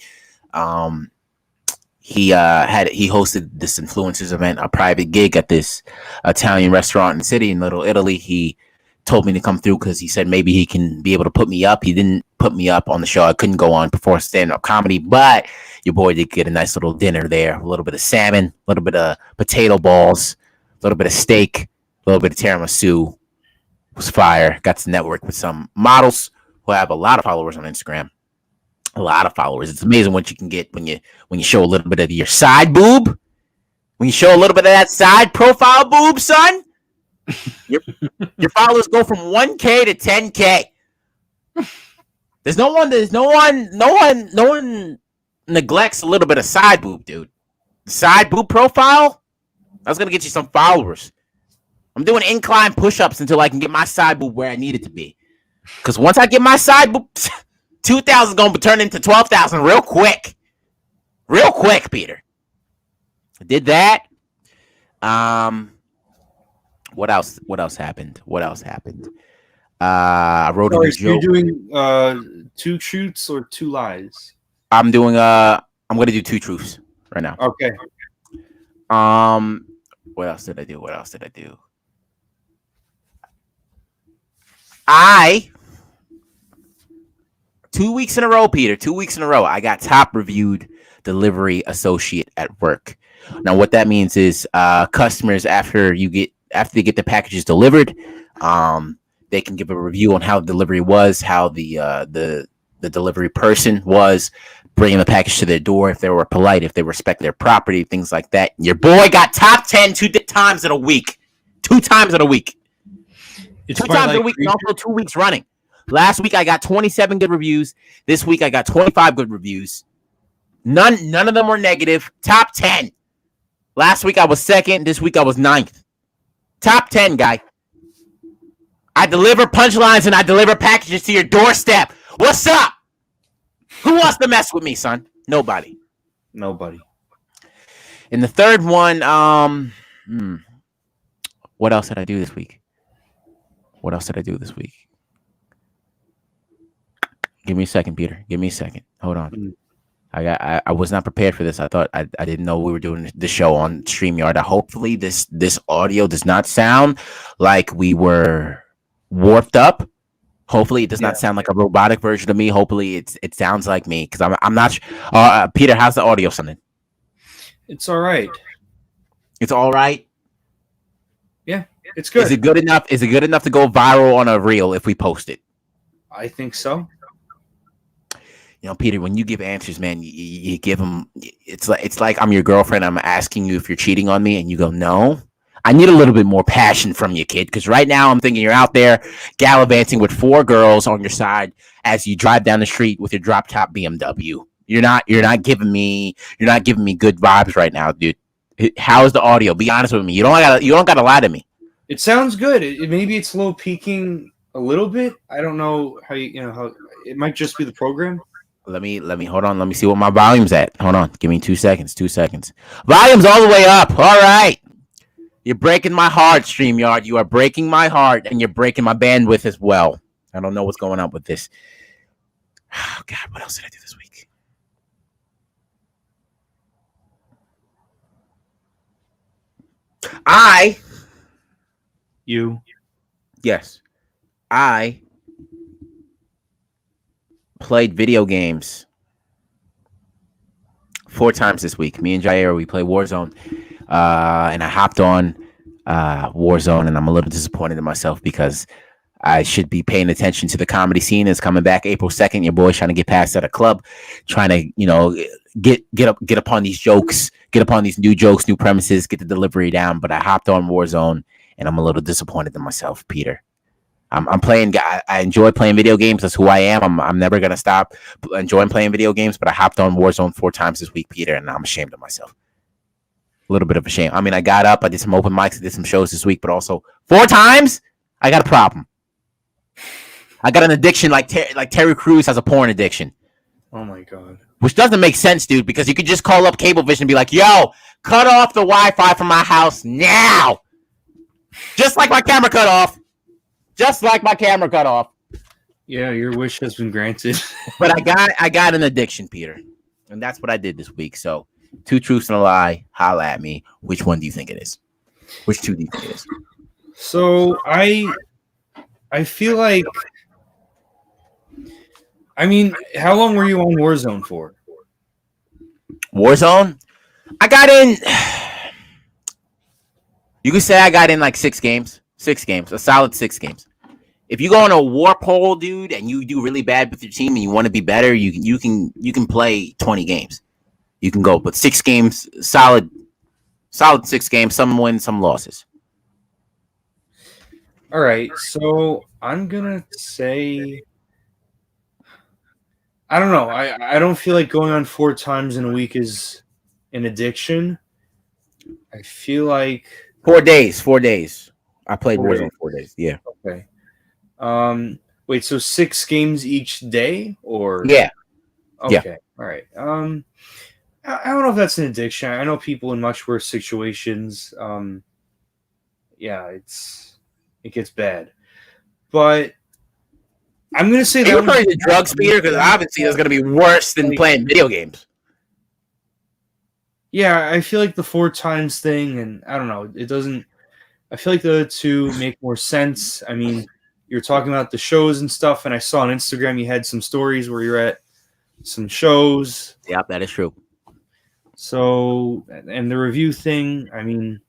He hosted this influencers event, a private gig at this Italian restaurant in the city in Little Italy. He told me to come through because he said maybe he can be able to put me up. He didn't put me up on the show. I couldn't go on before stand-up comedy, but your boy did get a nice little dinner there. A little bit of salmon, a little bit of potato balls, a little bit of steak, a little bit of tiramisu. It was fire. Got to network with some models who have a lot of followers on Instagram. A lot of followers. It's amazing what you can get when you show a little bit of your side boob. When you show a little bit of that side profile boob, son. Your followers go from 1K to 10K. No one neglects a little bit of side boob, dude. Side boob profile? That's gonna get you some followers. I'm doing incline push-ups until I can get my side boob where I need it to be. Because once I get my side boob, 2,000 is gonna turn into 12,000 real quick. Real quick, Peter. I did that. What else happened? I wrote a joke. You're doing 2 truths or 2 lies? I'm gonna do 2 truths right now. Okay. What else did I do? 2 weeks in a row, Peter. 2 weeks in a row, I got top reviewed delivery associate at work. Now, what that means is customers after they get the packages delivered, they can give a review on how the delivery was, how the delivery person was bringing the package to their door, if they were polite, if they respect their property, things like that. Your boy got top 10 2 times in a week. 2 times in a week. It's 2 times in a week, and also 2 weeks running. Last week I got 27 good reviews. This week I got 25 good reviews. None of them were negative. Top 10. Last week I was 2nd. This week I was 9th. Top 10, guy. I deliver punchlines and I deliver packages to your doorstep. What's up? Who wants to mess with me, son? Nobody. And the third one, what else did I do this week? Give me a second, Peter. Give me a second. Hold on. I was not prepared for this. I thought I didn't know we were doing the show on StreamYard. Hopefully this audio does not sound like we were warped up. Hopefully it does not sound like a robotic version of me. Hopefully it sounds like me because I'm not sure. Peter, how's the audio sounding? It's all right. It's all right. Yeah, it's good. Is it good enough? Is it good enough to go viral on a reel if we post it? I think so. You know, Peter, when you give answers, man, you give them. It's like I'm your girlfriend. I'm asking you if you're cheating on me, and you go, no. I need a little bit more passion from you, kid, because right now I'm thinking you're out there gallivanting with 4 girls on your side as you drive down the street with your drop top BMW. You're not giving me good vibes right now, dude. How is the audio? Be honest with me. You don't gotta lie to me. It sounds good. Maybe it's low peaking a little bit. I don't know how how it might just be the program. Let me hold on. Let me see what my volume's at. Hold on. Give me 2 seconds. 2 seconds. Volume's all the way up. All right. You're breaking my heart, StreamYard. You are breaking my heart, and you're breaking my bandwidth as well. I don't know what's going on with this. Oh, God, what else did I do this week? Yes. I played video games 4 times this week. Me and Jair, we play Warzone. And I hopped on Warzone, and I'm a little disappointed in myself because I should be paying attention to the comedy scene. It's coming back April 2nd. Your boy's trying to get past at a club, trying to, get upon these jokes, get upon these new jokes, new premises, get the delivery down. But I hopped on Warzone, and I'm a little disappointed in myself, Peter. I'm playing. I enjoy playing video games. That's who I am. I'm never gonna stop enjoying playing video games. But I hopped on Warzone 4 times this week, Peter, and I'm ashamed of myself. A little bit of a shame. I mean, I got up, I did some open mics, I did some shows this week, but also 4 times, I got a problem. I got an addiction like Terry Crews has a porn addiction. Oh my God. Which doesn't make sense, dude, because you could just call up Cablevision and be like, yo, cut off the Wi-Fi from my house now. Just like my camera cut off. Yeah, your wish has been granted. But I got an addiction, Peter. And that's what I did this week. So 2 truths and a lie, holla at me. Which one do you think it is? Which 2 do you think it is? So I feel like, I mean, how long were you on Warzone for? Warzone? I got in, you could say I got in like 6 games. 6 games, a solid 6 games. If you go on a war poll, dude, and you do really bad with your team and you want to be better, you can play 20 games. You can go, but 6 games, solid 6 games, some wins, some losses. All right, so I'm gonna say, I don't know. I don't feel like going on 4 times in a week is an addiction. I feel like 4 days. 4 days. I played Warzone 4 days. Yeah. Okay. Wait. So 6 games each day, or yeah. Okay. Yeah. All right. I don't know if that's an addiction. I know people in much worse situations. Yeah, it gets bad. But I'm gonna say that referring to drugs, Peter, because obviously that's gonna be worse than playing video games. Yeah, I feel like the 4 times thing, and I don't know, it doesn't. I feel like the other 2 make more sense. I mean, you're talking about the shows and stuff, and I saw on Instagram you had some stories where you're at some shows. Yep, that is true. So, and the review thing, I mean,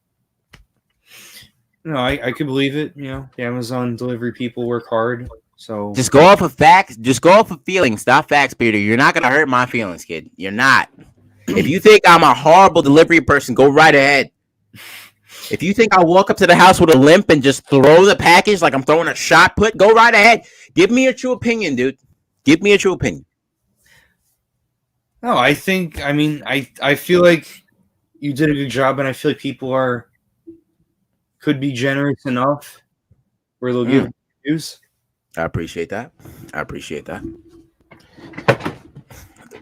I could believe it. The Amazon delivery people work hard. So just go off of facts. Just go off of feelings, not facts, Peter. You're not gonna hurt my feelings, kid. You're not. If you think I'm a horrible delivery person, go right ahead. If you think I'll walk up to the house with a limp and just throw the package like I'm throwing a shot put, go right ahead. Give me your true opinion, dude. Give me a true opinion. No, I feel like you did a good job, and I feel like people could be generous enough where they'll give reviews. I appreciate that.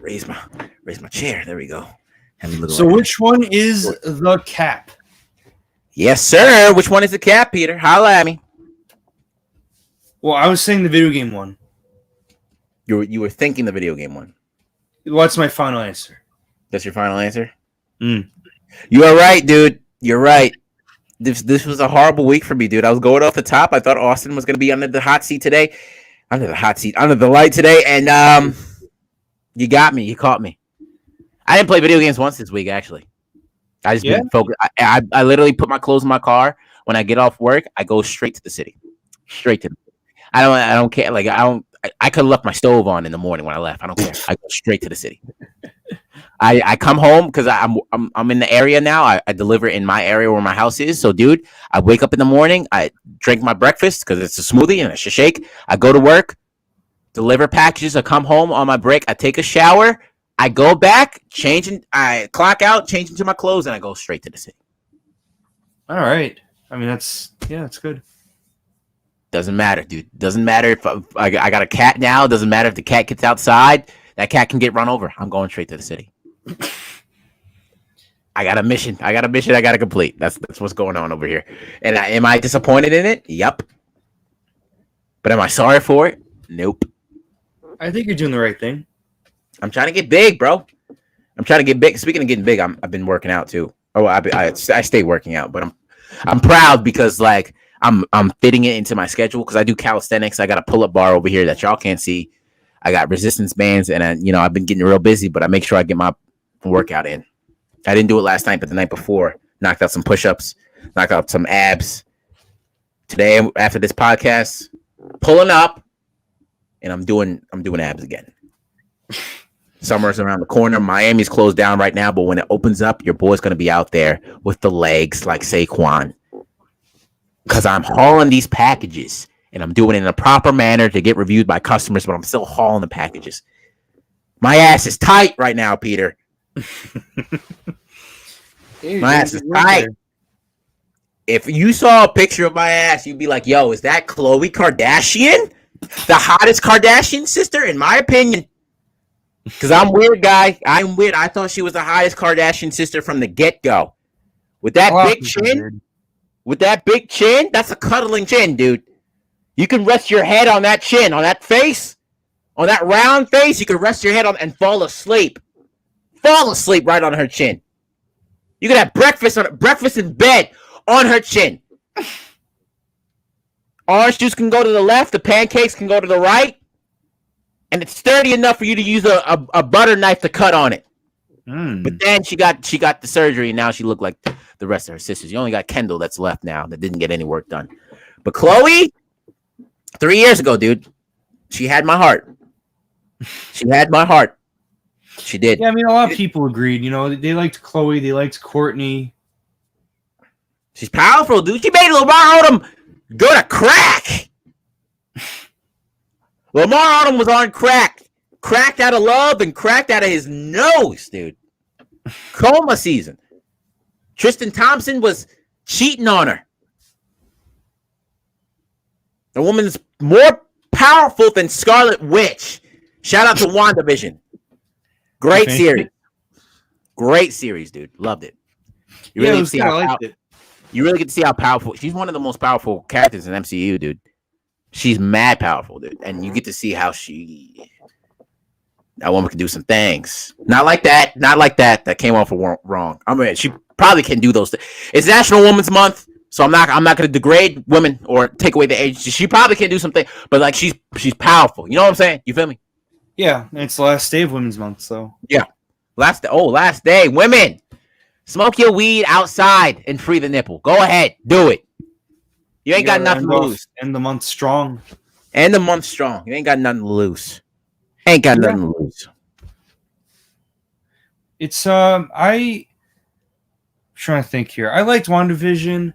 Raise my chair. There we go. So which one is the cap? Yes, sir. Which one is the cap, Peter? Holla at me. Well, I was saying the video game one. You were thinking the video game one. What's my final answer? That's your final answer? You are right, dude. You're right. This was a horrible week for me, dude. I was going off the top. I thought Austin was going to be under the hot seat today. Under the light today. And you got me. You caught me. I didn't play video games once this week, actually. I just been focused. I literally put my clothes in my car. When I get off work, I go straight to the city. I don't care. Like, I could have left my stove on in the morning when I left. I don't care. I go straight to the city. I come home because I'm in the area now. I deliver in my area where my house is. So, dude, I wake up in the morning. I drink my breakfast because it's a smoothie and it's a shake. I go to work, deliver packages. I come home on my break. I take a shower. I go back, I clock out, change into my clothes, and I go straight to the city. All right. I mean, that's good. Doesn't matter, dude. Doesn't matter if I got a cat now. Doesn't matter if the cat gets outside. That cat can get run over. I'm going straight to the city. I got a mission. I got to complete. That's what's going on over here. And am I disappointed in it? Yep. But am I sorry for it? Nope. I think you're doing the right thing. I'm trying to get big, bro. I'm trying to get big. Speaking of getting big, I've been working out too. Oh, I stay working out, but I'm proud because like I'm fitting it into my schedule because I do calisthenics. I got a pull-up bar over here that y'all can't see. I got resistance bands, and I've been getting real busy, but I make sure I get my workout in. I didn't do it last night, but the night before, knocked out some push-ups, knocked out some abs. Today, after this podcast, pulling up, and I'm doing abs again. Summer's around the corner. Miami's closed down right now, but when it opens up, your boy's gonna be out there with the legs like Saquon. Because I'm hauling these packages, and I'm doing it in a proper manner to get reviewed by customers, but I'm still hauling the packages. My ass is tight right now, Peter. My ass is tight. If you saw a picture of my ass, you'd be like, yo, is that Khloe Kardashian? The hottest Kardashian sister, in my opinion. Because I'm weird, guy. I'm weird. I thought she was the hottest Kardashian sister from the get-go. With that big chin, that's a cuddling chin, dude. You can rest your head on that chin, on that face, on that round face. You can rest your head on and fall asleep. Fall asleep right on her chin. You can have breakfast in bed on her chin. Orange juice can go to the left. The pancakes can go to the right. And it's sturdy enough for you to use a butter knife to cut on it. But then she got the surgery, and now she looked like the rest of her sisters. You only got Kendall that's left now that didn't get any work done. But Khloe, 3 years ago, dude, she had my heart. She had my heart. She did. Yeah, I mean, a lot of people agreed. They liked Khloe. They liked Courtney. She's powerful, dude. She made Lamar Odom go to crack. Lamar Odom was on crack. Cracked out of love and cracked out of his nose, dude. Coma season. Tristan Thompson was cheating on her. The woman's more powerful than Scarlet Witch. Shout out to WandaVision. Great series. Great series, dude. Loved it. You really get to see how powerful. She's one of the most powerful characters in MCU, dude. She's mad powerful, dude. And you get to see how that woman can do some things. Not like that. That came off wrong. I mean, she probably can do those things. It's National Women's Month, so I'm not going to degrade women or take away the age. She probably can do something, but like she's powerful. You know what I'm saying? You feel me? Yeah, it's the last day of Women's Month, so yeah. Last day. Women, smoke your weed outside and free the nipple. Go ahead, do it. You ain't got nothing to lose. End the month strong. You ain't got nothing to lose. Trying to think here. I liked WandaVision.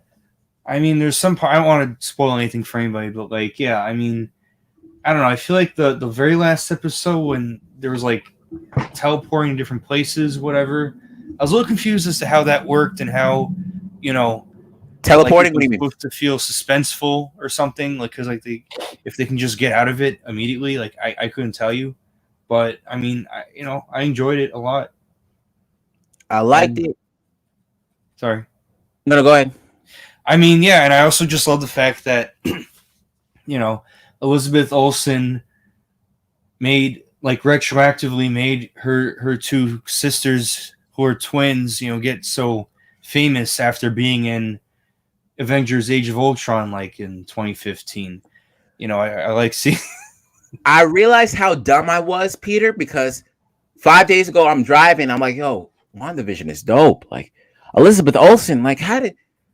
I mean, there's some part I don't want to spoil anything for anybody, but like, yeah, I mean, I don't know. I feel like the very last episode when there was like teleporting to different places, whatever. I was a little confused as to how that worked and how, teleporting. Like, what do you mean? Supposed to feel suspenseful or something, like because like if they can just get out of it immediately, like I couldn't tell you, but I mean, I enjoyed it a lot. I liked it. Sorry. No, go ahead. I mean, yeah, and I also just love the fact that Elizabeth Olsen retroactively made her two sisters who are twins, get so famous after being in Avengers Age of Ultron, like in 2015. I like seeing. I realized how dumb I was, Peter, because 5 days ago I'm driving. I'm like, yo, WandaVision is dope. Like Elizabeth Olsen, like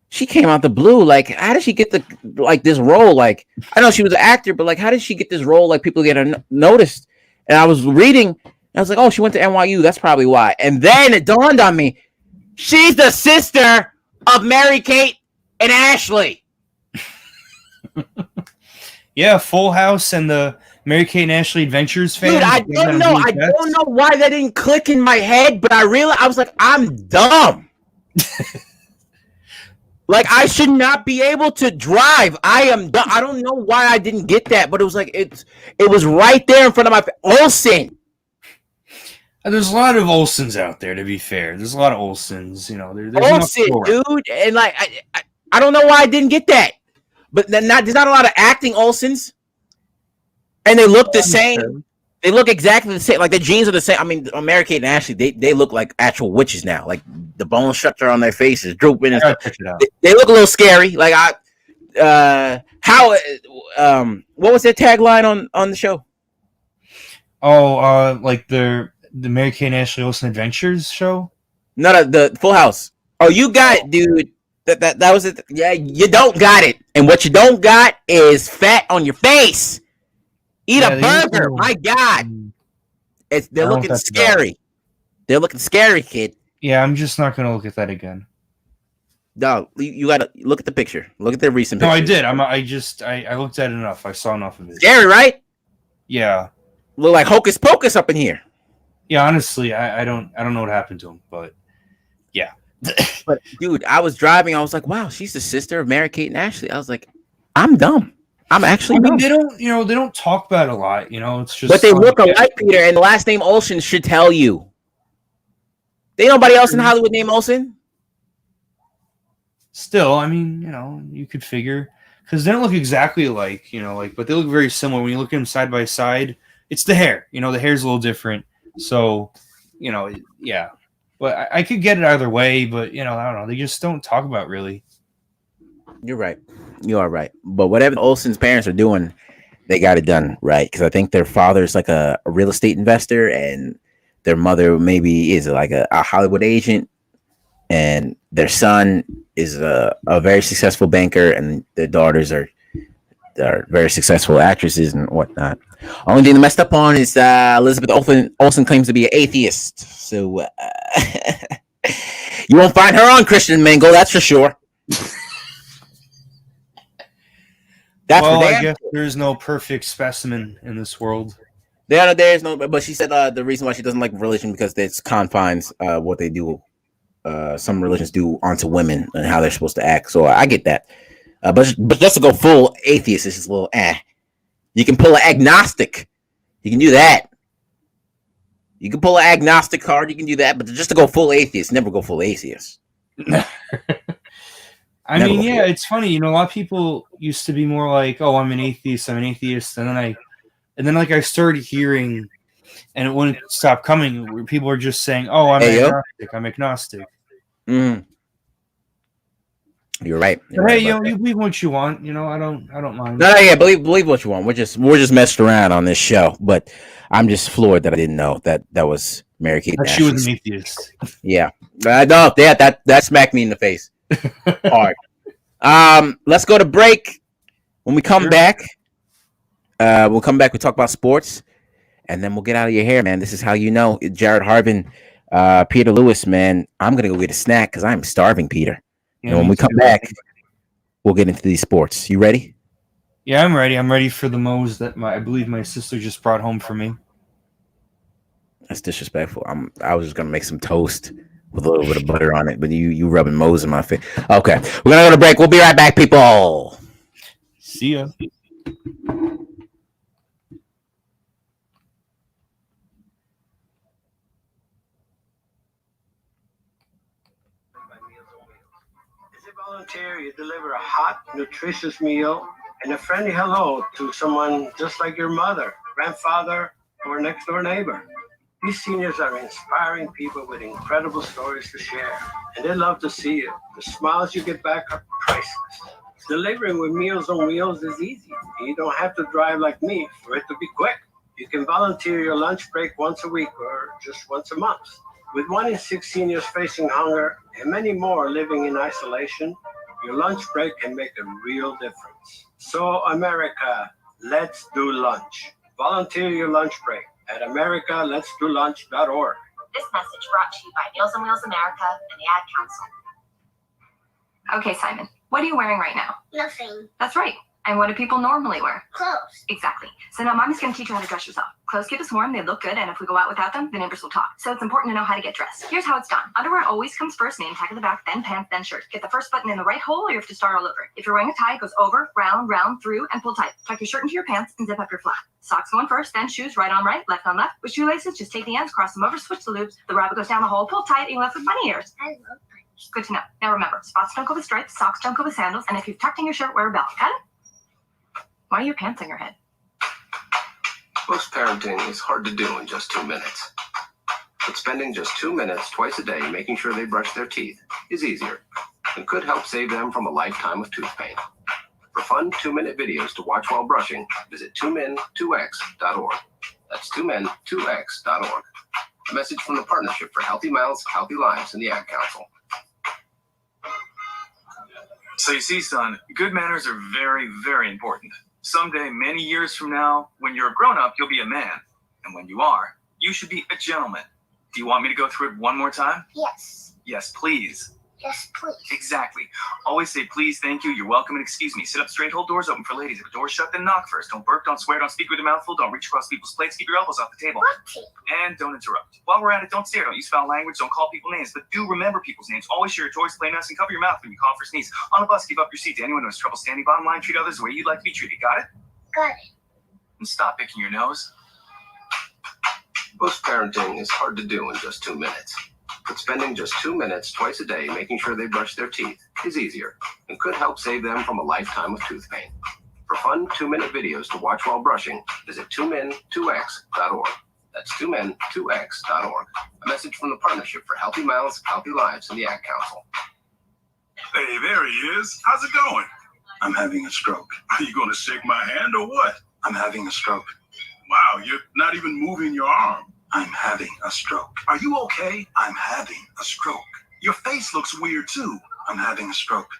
she came out the blue. Like, how did she get this role? Like, I know she was an actor, but like, how did she get this role? Like, people get her noticed. And I was reading, and I was like, oh, she went to NYU. That's probably why. And then it dawned on me, she's the sister of Mary-Kate and Ashley. Yeah, Full House and the Mary-Kate and Ashley Adventures fan. Dude, I don't know. I don't know why that didn't click in my head, but I realized I was like, I'm dumb. Like, I should not be able to drive. I am dumb. I don't know why I didn't get that, but it was like it was right there in front of my Olsen. There's a lot of Olsens out there, to be fair. There's a lot of Olsens, you know. There's Olsen, dude, and like I don't know why I didn't get that. But then there's not a lot of acting Olsens, and they look the same. They look exactly the same. Like the jeans are the same. I mean, Mary-Kate and Ashley, they look like actual witches now. Like the bone structure on their faces drooping and stuff. They look a little scary. Like what was their tagline on the show? Oh, like the Mary-Kate and Ashley Olsen Adventures show? No, the Full House. Oh, you got it, dude. That was it. Yeah, you don't got it. And what you don't got is fat on your face. Eat a burger. My God. They're looking scary. They're looking scary, kid. Yeah, I'm just not going to look at that again. No, you got to look at the picture. Look at the recent picture. No, I did. I looked at it enough. I saw enough of it. Scary, right? Yeah. Look like Hocus Pocus up in here. Yeah, honestly, I don't know what happened to him, but yeah. But dude, I was driving. I was like, "Wow, she's the sister of Mary-Kate and Ashley." I was like, "I'm dumb. I'm actually." I mean, they don't talk about it a lot. You know, it's just. But they look alike, Peter, and the last name Olsen should tell you. There ain't nobody else in Hollywood named Olsen. Still, I mean, you know, you could figure because they don't look exactly alike. You know, but they look very similar when you look at them side by side. It's the hair. You know, the hair's a little different. So, you know, yeah. But I could get it either way, but, you know, I don't know. They just don't talk about it really. You're right. You are right. But whatever Olsen's parents are doing, they got it done right. Because I think their father's like a real estate investor and their mother maybe is like a Hollywood agent. And their son is a very successful banker and their daughters are very successful actresses and whatnot. Only thing they messed up on is Elizabeth Olsen claims to be an atheist. So you won't find her on Christian Mingle, that's for sure. I guess there's no perfect specimen in this world. There's no, but she said the reason why she doesn't like religion because there's confines what they do. Some religions do onto women and how they're supposed to act. So I get that. But just to go full atheist is just a little You can pull an agnostic. You can do that. You can pull an agnostic card. You can do that. But just to go full atheist, never go full atheist. I mean, yeah, it's funny. You know, a lot of people used to be more like, "Oh, I'm an atheist. I'm an atheist," and then I started hearing, and it wouldn't stop coming. Where people are just saying, "Oh, I'm agnostic. I'm agnostic." Mm. You're right. But hey, you believe what you want. You know, I don't mind. No, yeah, believe what you want. We're just messing around on this show, but I'm just floored that I didn't know that was Mary-Kate. She was an atheist. Yeah, no, that smacked me in the face hard. Let's go to break. When we come back, we'll come back. We talk about sports, and then we'll get out of your hair, man. This is how you know Jared Harvin, Peter Lewis, man. I'm gonna go get a snack because I'm starving, Peter. And when we come back, we'll get into these sports. You ready? Yeah, I'm ready. I'm ready for the Moe's that I believe my sister just brought home for me. That's disrespectful. I was just gonna make some toast with a little bit of butter on it, but you rubbing Moe's in my face. Okay, we're gonna go to break. We'll be right back, people. See ya. Volunteer, you deliver a hot, nutritious meal and a friendly hello to someone just like your mother, grandfather, or next door neighbor. These seniors are inspiring people with incredible stories to share, and they love to see it. The smiles you get back are priceless. Delivering with Meals on Wheels is easy, and you don't have to drive like me for it to be quick. You can volunteer your lunch break once a week or just once a month. With 1 in 6 seniors facing hunger and many more living in isolation, your lunch break can make a real difference. So, America, let's do lunch. Volunteer your lunch break at americaletsdolunch.org. This message brought to you by Meals on Wheels America and the Ad Council. Okay, Simon, what are you wearing right now? Nothing. That's right. And what do people normally wear? Clothes. Exactly. So now mommy's going to teach you how to dress yourself. Clothes keep us warm, they look good, and if we go out without them, the neighbors will talk. So it's important to know how to get dressed. Here's how it's done. Underwear always comes first, name tag at the back, then pants, then shirt. Get the first button in the right hole or you have to start all over. If you're wearing a tie, it goes over, round, round, through, and pull tight. Tuck your shirt into your pants and zip up your flap. Socks going first, then shoes right on right, left on left. With shoelaces, just take the ends, cross them over, switch the loops. The rabbit goes down the hole, pull tight, and you're left with bunny ears. I love bunnies. Good to know. Now remember, spots don't go with stripes, socks don't go with sandals, and if you've tucked in your shirt, wear a belt. Got it? Why are your pants on your head? Most parenting is hard to do in just 2 minutes. But spending just 2 minutes twice a day making sure they brush their teeth is easier and could help save them from a lifetime of tooth pain. For fun 2-minute videos to watch while brushing, visit 2min2x.org. That's 2min2x.org. A message from the Partnership for Healthy Mouths, Healthy Lives, and the Ad Council. So you see, son, good manners are very, very important. Someday, many years from now, when you're a grown-up, you'll be a man. And when you are, you should be a gentleman. Do you want me to go through it one more time? Yes. Yes, please. Yes, please. Exactly. Always say please, thank you, you're welcome, and excuse me. Sit up straight, hold doors open for ladies. If a door's shut, then knock first. Don't burp, don't swear, don't speak with a mouthful, don't reach across people's plates, keep your elbows off the table. What? And don't interrupt. While we're at it, don't stare, don't use foul language, don't call people names, but do remember people's names. Always share your toys, play nice, and cover your mouth when you cough or sneeze. On a bus, give up your seat to anyone who has trouble standing. Bottom line, treat others the way you'd like to be treated. Got it? Got it. And stop picking your nose. Most parenting is hard to do in just 2 minutes. But spending just 2 minutes twice a day making sure they brush their teeth is easier and could help save them from a lifetime of tooth pain. For fun 2-minute videos to watch while brushing, visit 2min2x.org. That's 2min2x.org. A message from the Partnership for Healthy Mouths, Healthy Lives, and the Ad Council. Hey, there he is. How's it going? I'm having a stroke. Are you going to shake my hand or what? I'm having a stroke. Wow, you're not even moving your arm. I'm having a stroke. Are you okay? I'm having a stroke. Your face looks weird too. I'm having a stroke.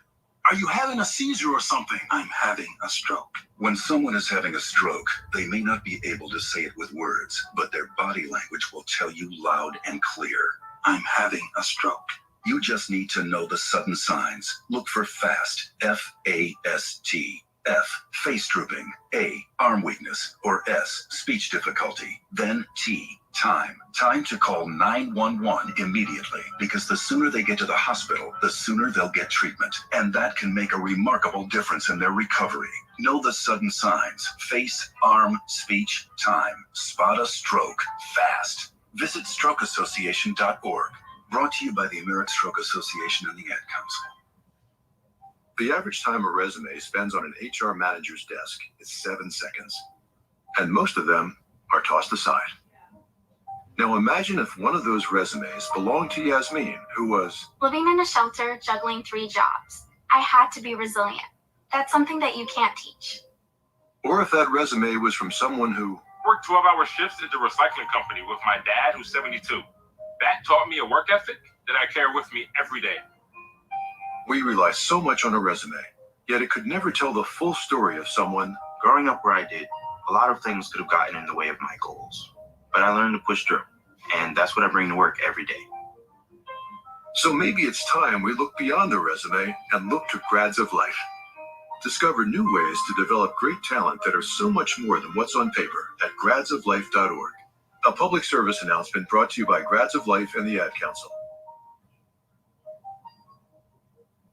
Are you having a seizure or something? I'm having a stroke. When someone is having a stroke, they may not be able to say it with words, but their body language will tell you loud and clear. I'm having a stroke. You just need to know the sudden signs. Look for FAST, F-A-S-T. F, face drooping. A, arm weakness. Or S, speech difficulty. Then T, time. Time to call 911 immediately, because the sooner they get to the hospital, the sooner they'll get treatment. And that can make a remarkable difference in their recovery. Know the sudden signs. Face, arm, speech, time. Spot a stroke fast. Visit strokeassociation.org. Brought to you by the American Stroke Association and the Ad Council. The average time a resume spends on an HR manager's desk is 7 seconds, and most of them are tossed aside. Now imagine if one of those resumes belonged to Yasmin, who was living in a shelter, juggling 3 jobs. I had to be resilient. That's something that you can't teach. or if that resume was from someone who worked 12-hour shifts at the recycling company with my dad, who's 72. That taught me a work ethic that I carry with me every day. We rely so much on a resume, yet it could never tell the full story of someone. Growing up where I did, a lot of things could have gotten in the way of my goals. But I learned to push through, and that's what I bring to work every day. So maybe it's time we look beyond the resume and look to grads of life. Discover new ways to develop great talent that are so much more than what's on paper at gradsoflife.org. A public service announcement brought to you by Grads of Life and the Ad Council.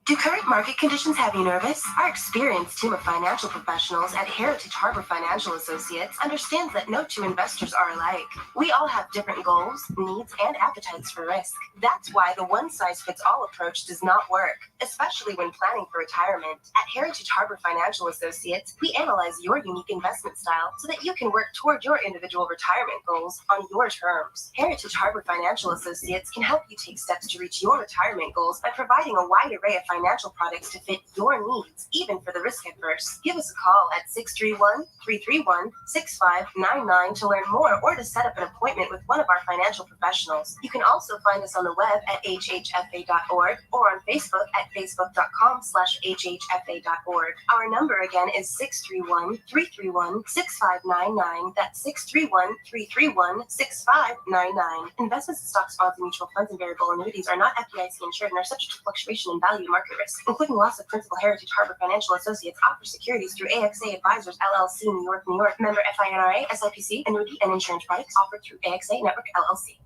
Do current market conditions have you nervous? Our experienced team of financial professionals at Heritage Harbor Financial Associates understands that no two investors are alike. We all have different goals, needs, and appetites for risk. That's why the one-size-fits-all approach does not work, especially when planning for retirement. At Heritage Harbor Financial Associates, we analyze your unique investment style so that you can work toward your individual retirement goals on your terms. Heritage Harbor Financial Associates can help you take steps to reach your retirement goals by providing a wide array of financial products to fit your needs, even for the risk adverse. Give us a call at 631-331-6599 to learn more or to set up an appointment with one of our financial professionals. You can also find us on the web at hhfa.org or on Facebook at facebook.com/hhfa.org. Our number again is 631-331-6599. That's 631-331-6599. Investments in stocks, bonds, and mutual funds and variable annuities are not FDIC insured and are subject to fluctuation in value, market market risk, including loss of principal. Heritage Harbor Financial Associates offers securities through AXA Advisors, LLC, New York, New York. Member FINRA, SIPC, annuity and insurance products offered through AXA Network, LLC.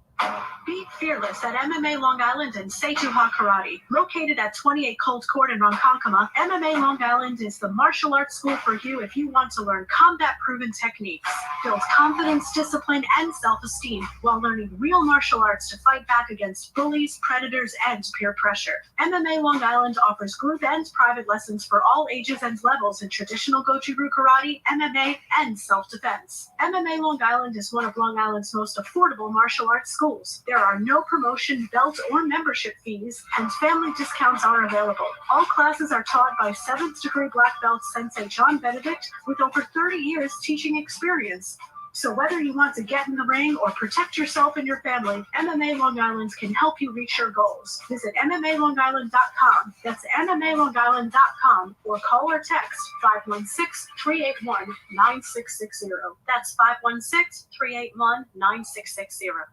Be fearless at MMA Long Island and Seituha Karate. Located at 28 Colt Court in Ronkonkoma, MMA Long Island is the martial arts school for you if you want to learn combat-proven techniques, build confidence, discipline, and self-esteem while learning real martial arts to fight back against bullies, predators, and peer pressure. MMA Long Island offers group and private lessons for all ages and levels in traditional Goju-Ryu Karate, MMA, and self-defense. MMA Long Island is one of Long Island's most affordable martial arts schools. There are no promotion, belt, or membership fees, and family discounts are available. All classes are taught by 7th degree black belt Sensei John Benedict with over 30 years teaching experience. So whether you want to get in the ring or protect yourself and your family, MMA Long Island can help you reach your goals. Visit MMALongIsland.com. That's MMALongIsland.com or call or text 516-381-9660. That's 516-381-9660.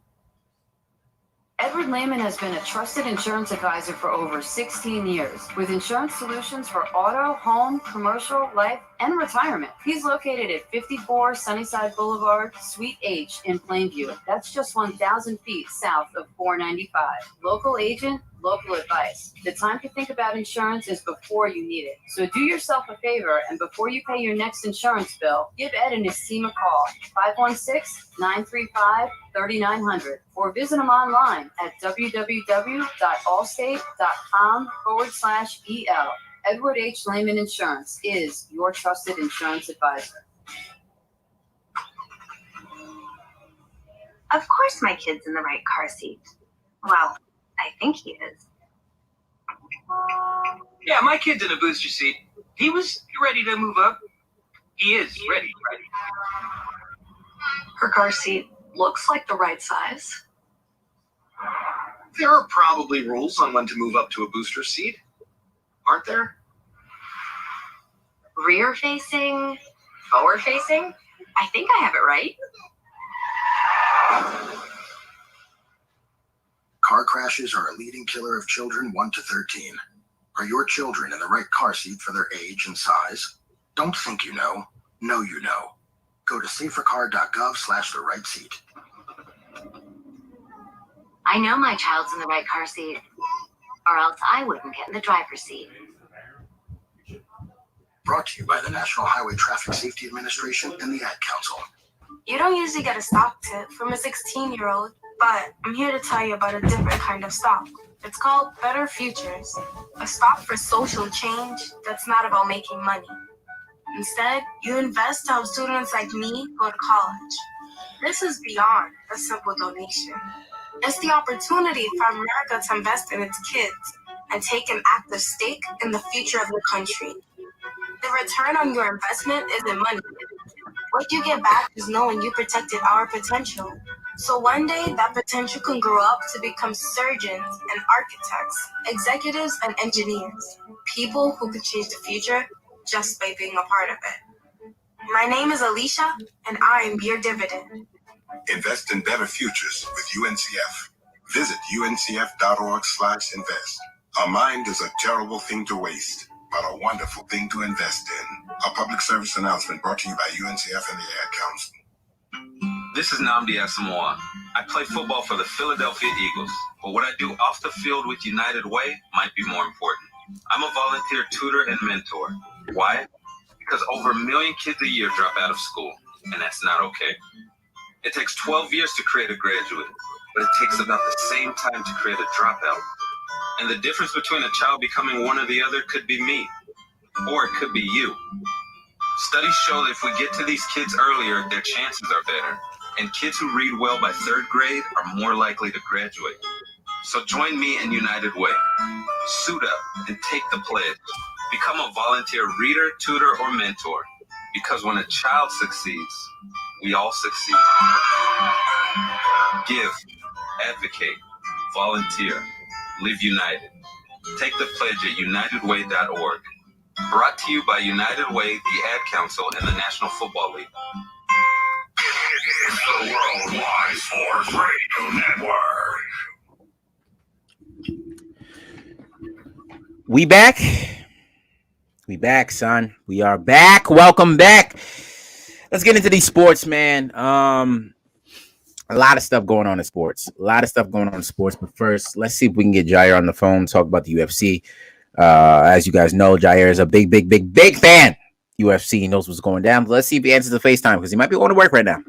Edward Lehman has been a trusted insurance advisor for over 16 years with insurance solutions for auto, home, commercial, life, and retirement. He's located at 54 Sunnyside Boulevard, Suite H in Plainview. That's just 1,000 feet south of 495. Local agent, local advice. The time to think about insurance is before you need it. So do yourself a favor, and before you pay your next insurance bill, give Ed and his team a call, 516-935-3900, or visit them online at www.allstate.com/EL. Edward H. Lehman Insurance is your trusted insurance advisor. Of course my kid's in the right car seat. Well, I think he is. Yeah, my kid's in a booster seat. He was ready to move up. He is ready. Her car seat looks like the right size. There are probably rules on when to move up to a booster seat, aren't there? Rear facing, forward facing? I think I have it right. Car crashes are a leading killer of children 1 to 13. Are your children in the right car seat for their age and size? Don't think you know. Know you know. Go to safercar.gov/the-right-seat. I know my child's in the right car seat, or else I wouldn't get in the driver's seat. Brought to you by the National Highway Traffic Safety Administration and the Ad Council. You don't usually get a stock tip from a 16-year-old, but I'm here to tell you about a different kind of stock. It's called Better Futures, a stock for social change that's not about making money. Instead, you invest to help students like me go to college. This is beyond a simple donation. It's the opportunity for America to invest in its kids and take an active stake in the future of the country. The return on your investment isn't money. What you get back is knowing you protected our potential. So one day, that potential can grow up to become surgeons and architects, executives and engineers, people who could change the future just by being a part of it. My name is Alicia, and I am your dividend. Invest in better futures with UNCF. Visit uncf.org/invest. A mind is a terrible thing to waste, but a wonderful thing to invest in. A public service announcement brought to you by UNCF and the Ad Council. This is Nnamdi Asamoah. I play football for the Philadelphia Eagles, but what I do off the field with United Way might be more important. I'm a volunteer tutor and mentor. Why? Because over 1 million kids a year drop out of school, and that's not okay. It takes 12 years to create a graduate, but it takes about the same time to create a dropout. And the difference between a child becoming one or the other could be me, or it could be you. Studies show that if we get to these kids earlier, their chances are better. And kids who read well by 3rd grade are more likely to graduate. So join me in United Way. Suit up and take the pledge. Become a volunteer reader, tutor, or mentor. Because when a child succeeds, we all succeed. Give, advocate, volunteer, live united. Take the pledge at unitedway.org. Brought to you by United Way, the Ad Council, and the National Football League. It's the Worldwide Sports Radio Network. We back. We back, son. We are back. Welcome back. Let's get into these sports, man. A lot of stuff going on in sports. But first, let's see if we can get Jair on the phone, talk about the UFC. As you guys know, Jair is a big fan. UFC, he knows what's going down. Let's see if he answers the FaceTime because he might be going to work right now.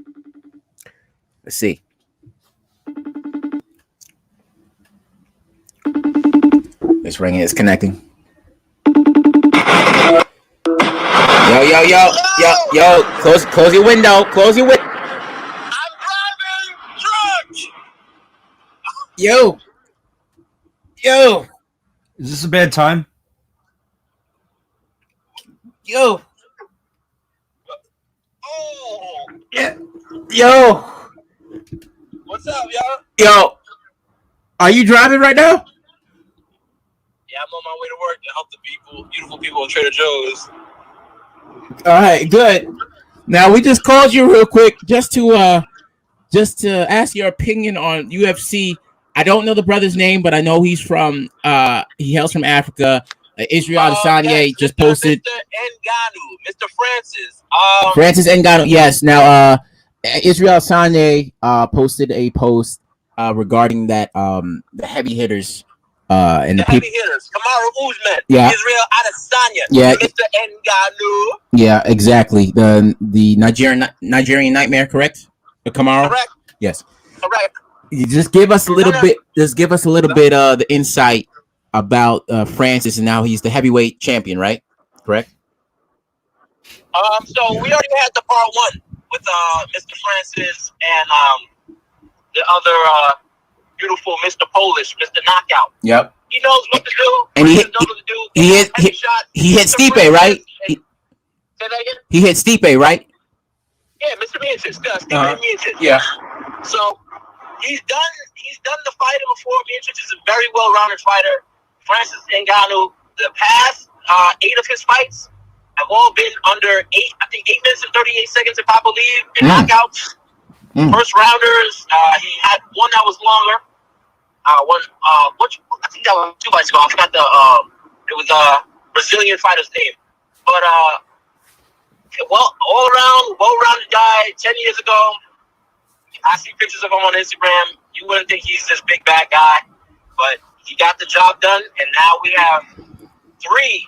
Let's see. It's ringing. It's connecting. Yo. Close your window. Close your window. I'm driving drugs. Yo. Is this a bad time? Yo. Oh. Yeah. Yo. What's up, y'all? Yo. Are you driving right now? Yeah, I'm on my way to work to help the beautiful people in Trader Joe's. All right, good. Now we just called you real quick just to ask your opinion on UFC. I don't know the brother's name, but I know he's from he hails from Africa. Israel Adesanya just posted. Mr. Ngannou, Mr. Francis. Francis Ngannou, yes. Now Israel Adesanya posted a post regarding that the heavy hitters and the heavy hitters, Kamaru Usman, yeah. Israel Adesanya, yeah. Mr. Ngannou. Yeah, exactly. The Nigerian Nightmare, correct? Kamaru? Correct. Yes. Correct. You just give us a little bit. Just give us a little bit of the insight about Francis, and now he's the heavyweight champion, right? Correct. So we already had the part one with Mr. Francis and the other beautiful Mr. Polish, Mr. Knockout. Yep. He knows what to do. And he hit Stipe, right? Say that again? He hit Stipe, right? Yeah, Mr. Miocic. Stipe Miocic. Yeah. So he's done the fighting before. Miocic is a very well-rounded fighter. Francis Ngannou, the past 8 of his fights have all been under 8 minutes and 38 seconds, if I believe, in knockouts. First rounders. He had one that was longer. I think that was 2 fights ago. I forgot it was a Brazilian fighter's name. But all around, well-rounded guy. 10 years ago, I see pictures of him on Instagram. You wouldn't think he's this big bad guy, but he got the job done. And now we have 3.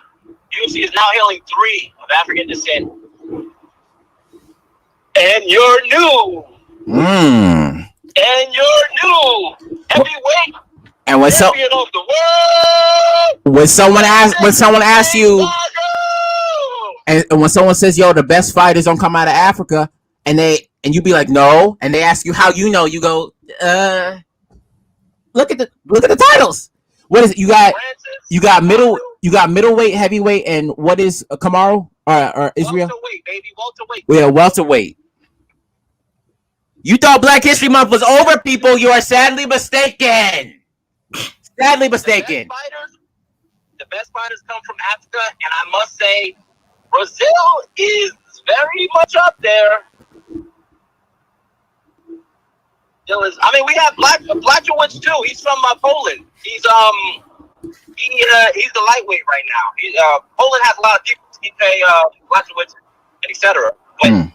UFC is now hailing 3 of African descent. And you're new. And you're new heavyweight and when champion of the world. When someone asks you, and when someone says, "Yo, the best fighters don't come out of Africa," and you be like, "No," and they ask you how you know, you go, "Look at the titles. What is it? You got middleweight, heavyweight, and what is Kamaru or Israel? Welterweight, baby, welterweight. Yeah, welterweight. You thought Black History Month was over, people. You are sadly mistaken. Sadly mistaken. The best fighters come from Africa, and I must say, Brazil is very much up there. We have Blachowicz too. He's from Poland. He's the lightweight right now. Poland has a lot of people. He pay Blachowicz and etc. But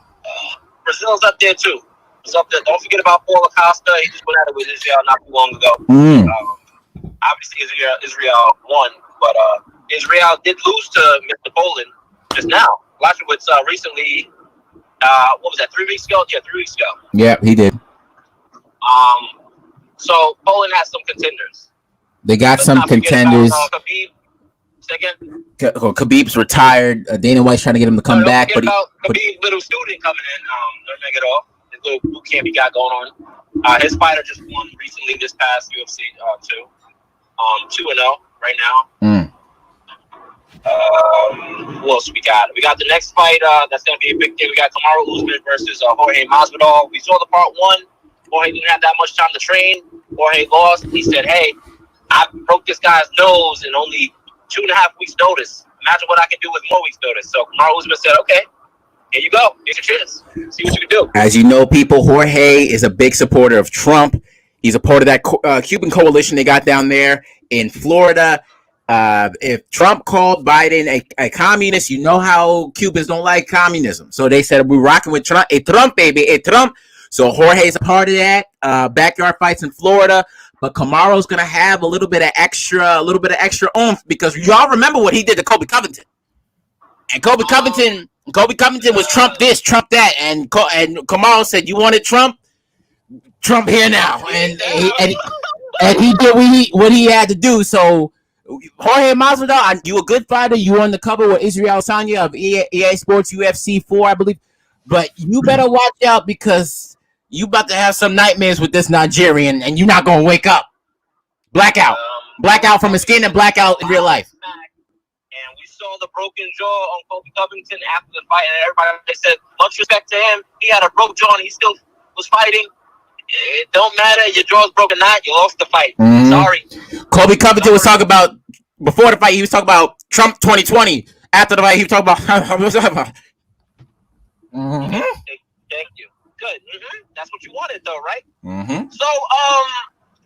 Brazil's up there too. It's up there. Don't forget about Paulo Costa. He just went at it with Israel not too long ago. Obviously, Israel won, but Israel did lose to Mr. Poland just now. Blachowicz recently, what was that? 3 weeks ago? Yeah, 3 weeks ago. Yeah, he did. So Poland has some contenders. They got some contenders. Khabib, second. Khabib's retired. Dana White's trying to get him to come back, but Khabib's little student coming in. Don't make it off. His little boot camp he got going on. His fighter just won recently this past UFC 2. 2-0 right now. Who else we got? We got the next fight. That's gonna be a big thing. We got Kamaru Usman versus Jorge Masvidal. We saw the part 1. Jorge didn't have that much time to train. Jorge lost. He said, "Hey, I broke this guy's nose in only 2.5 weeks' notice. Imagine what I can do with more weeks' notice." So Kamaru Usman said, "Okay, here you go. Here's your chance. See what you can do." As you know, people, Jorge is a big supporter of Trump. He's a part of that Cuban coalition they got down there in Florida. if Trump called Biden a communist, you know how Cubans don't like communism. So they said we're rocking with Trump, a Trump baby, a Trump. So Jorge's a part of that. Backyard fights in Florida, but Kamaro's gonna have a little bit of extra oomph because y'all remember what he did to Kobe Covington. And Kobe Covington was Trump this, Trump that, and Kamaro said, "You wanted Trump here now," and he did what he had to do. So. Jorge Masvidal, you a good fighter. You on the cover with Israel Adesanya of EA Sports UFC 4, I believe. But you better watch out because you about to have some nightmares with this Nigerian, and you're not gonna wake up. Blackout from his skin and blackout in real life. And we saw the broken jaw on Kobe Covington after the fight, and everybody said much respect to him. He had a broke jaw, and he still was fighting. It don't matter. Your jaw's broken, not you lost the fight. Mm-hmm. Sorry. Kobe Covington was talking about before the fight. He was talking about Trump 2020. After the fight, he was talking about. Mm-hmm. Thank you. Good. Mm-hmm. That's what you wanted, though, right? Mm-hmm. So,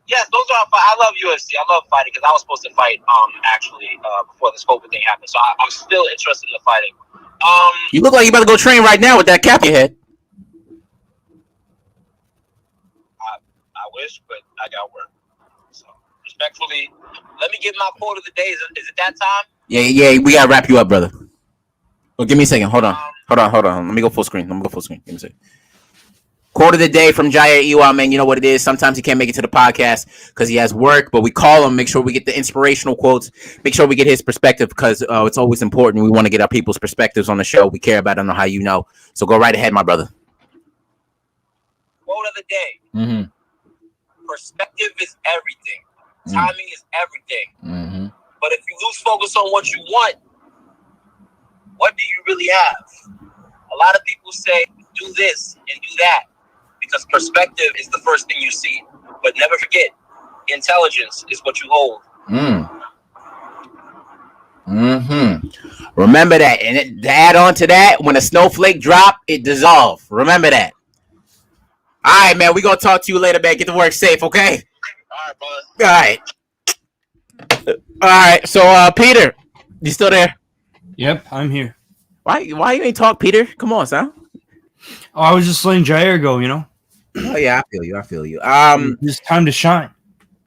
yes, those are. I love UFC. I love fighting because I was supposed to fight actually before this COVID thing happened. So I'm still interested in the fighting. You look like you about to go train right now with that cap on your head. I wish, but I got work. So, respectfully, let me give my quote of the day. Is it that time? Yeah, we gotta wrap you up, brother. Well, give me a second. Hold on. Let me go full screen. Give me a second. Quote of the day from Jair Iwa, man. You know what it is. Sometimes he can't make it to the podcast because he has work, but we call him, make sure we get the inspirational quotes, make sure we get his perspective because it's always important. We want to get our people's perspectives on the show. We care about it. I don't know how you know. So go right ahead, my brother. Quote of the day. Mm-hmm. Perspective is everything. Timing is everything. Mm-hmm. But if you lose focus on what you want, what do you really have? A lot of people say, do this and do that because perspective is the first thing you see. But never forget, intelligence is what you hold. Mm-hmm. Remember that. And to add on to that, when a snowflake drop, it dissolves. Remember that. All right, man. We're going to talk to you later, man. Get to work safe, okay? All right, brother. All right. So, Peter, you still there? Yep, I'm here. Why you ain't talk, Peter? Come on, son. Oh, I was just letting Jair go, you know? Oh, yeah, I feel you. It's time to shine.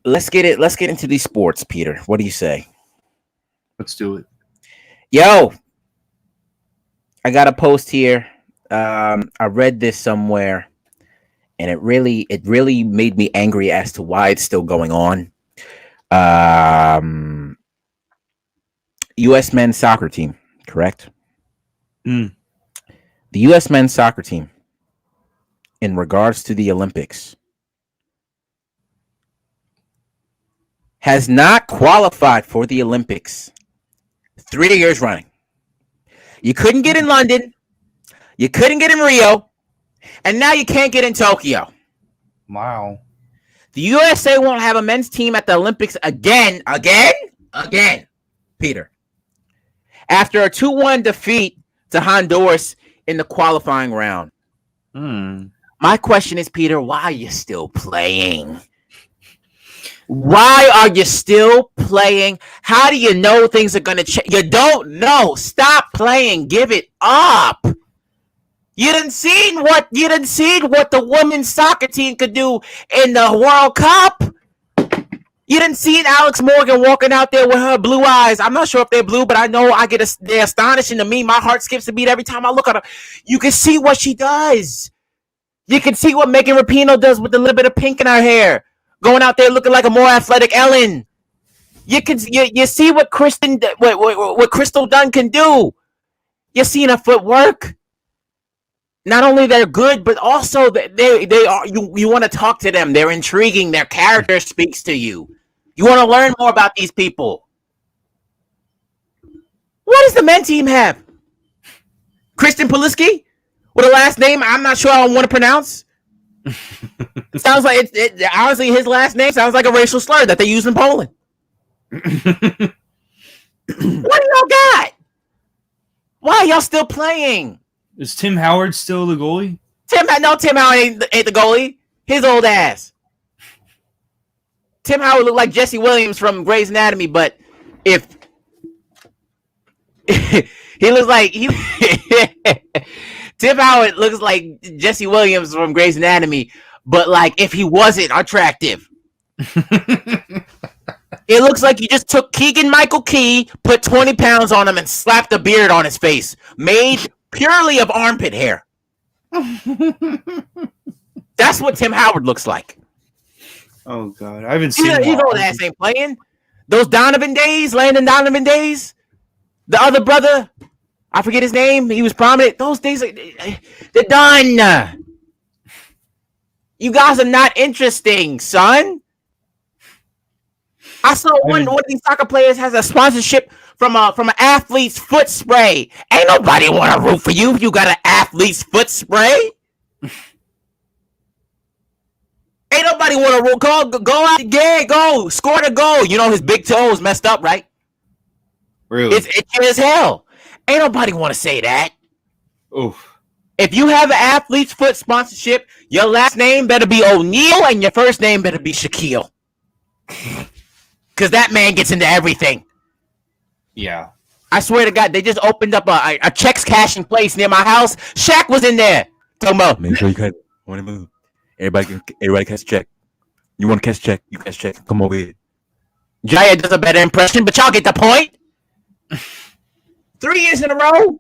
Let's get into these sports, Peter. What do you say? Let's do it. Yo, I got a post here. I read this somewhere. And it really made me angry as to why it's still going on. U.S. men's soccer team, correct? The U.S. men's soccer team, in regards to the Olympics, has not qualified for the Olympics 3 years running. You couldn't get in London. You couldn't get in Rio. And now you can't get in Tokyo. Wow. The USA won't have a men's team at the Olympics again, Peter. After a 2-1 defeat to Honduras in the qualifying round. My question is, Peter, why are you still playing? Why are you still playing? How do you know things are going to change? You don't know. Stop playing. Give it up. You didn't see what the women's soccer team could do in the World Cup. You didn't see Alex Morgan walking out there with her blue eyes. I'm not sure if they're blue, but I know they're astonishing to me. My heart skips a beat every time I look at her. You can see what she does. You can see what Megan Rapinoe does with a little bit of pink in her hair, going out there looking like a more athletic Ellen. You see what what Crystal Dunn can do. You're seeing her footwork. Not only they're good, but also they are. You want to talk to them. They're intriguing. Their character speaks to you. You want to learn more about these people. What does the men team have? Christian Pulisic with a last name I'm not sure I want to pronounce. It sounds like honestly his last name sounds like a racial slur that they use in Poland. What do y'all got? Why are y'all still playing? Is Tim Howard still the goalie? Tim Howard ain't the goalie. His old ass. Tim Howard looked like Jesse Williams from Grey's Anatomy, but if he looks like Tim Howard looks like Jesse Williams from Grey's Anatomy, but like if he wasn't attractive. It looks like you just took Keegan-Michael Key, put 20 pounds on him, and slapped a beard on his face, made purely of armpit hair. That's what Tim Howard looks like. Oh God, I haven't seen. His old ass ain't playing. Those Donovan days, Landon Donovan days. The other brother, I forget his name. He was prominent. Those days, they're done. You guys are not interesting, son. I saw one of these soccer players has a sponsorship from an athlete's foot spray. Ain't nobody want to root for you if you got an athlete's foot spray. Ain't nobody want to root. Go out, yeah, go score the goal. You know his big toe is messed up, right? Really? It's itchy as hell. Ain't nobody want to say that. Oof. If you have an athlete's foot sponsorship, your last name better be O'Neal and your first name better be Shaquille. Because that man gets into everything. Yeah. I swear to God, they just opened up a checks cashing place near my house. Shaq was in there. Talking about, make sure you cut. Want to move. Everybody catch a check. You want to catch a check? You catch a check. Come over here. Jaya does a better impression, but y'all get the point. 3 years in a row.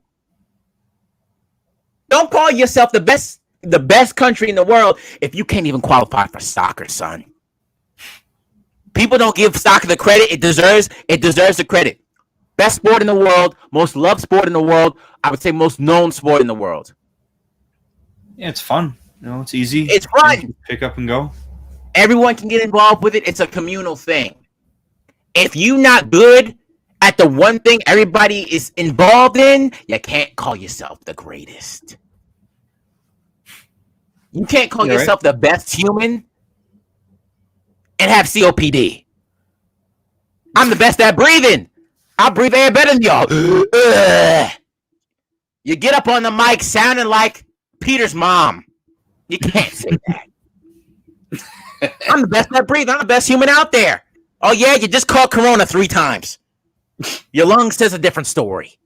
Don't call yourself the best country in the world if you can't even qualify for soccer, son. People don't give soccer the credit it deserves. It deserves the credit. Best sport in the world, most loved sport in the world. I would say most known sport in the world. Yeah, it's fun. You know, it's easy. It's fun. You pick up and go. Everyone can get involved with it. It's a communal thing. If you're not good at the one thing everybody is involved in, you can't call yourself the greatest. You can't call yourself the best human and have COPD. I'm the best at breathing. I breathe air better than y'all. You get up on the mic sounding like Peter's mom. You can't say that. I'm the best at breathing. I'm the best human out there. Oh, yeah, you just caught Corona 3 times. Your lungs says a different story.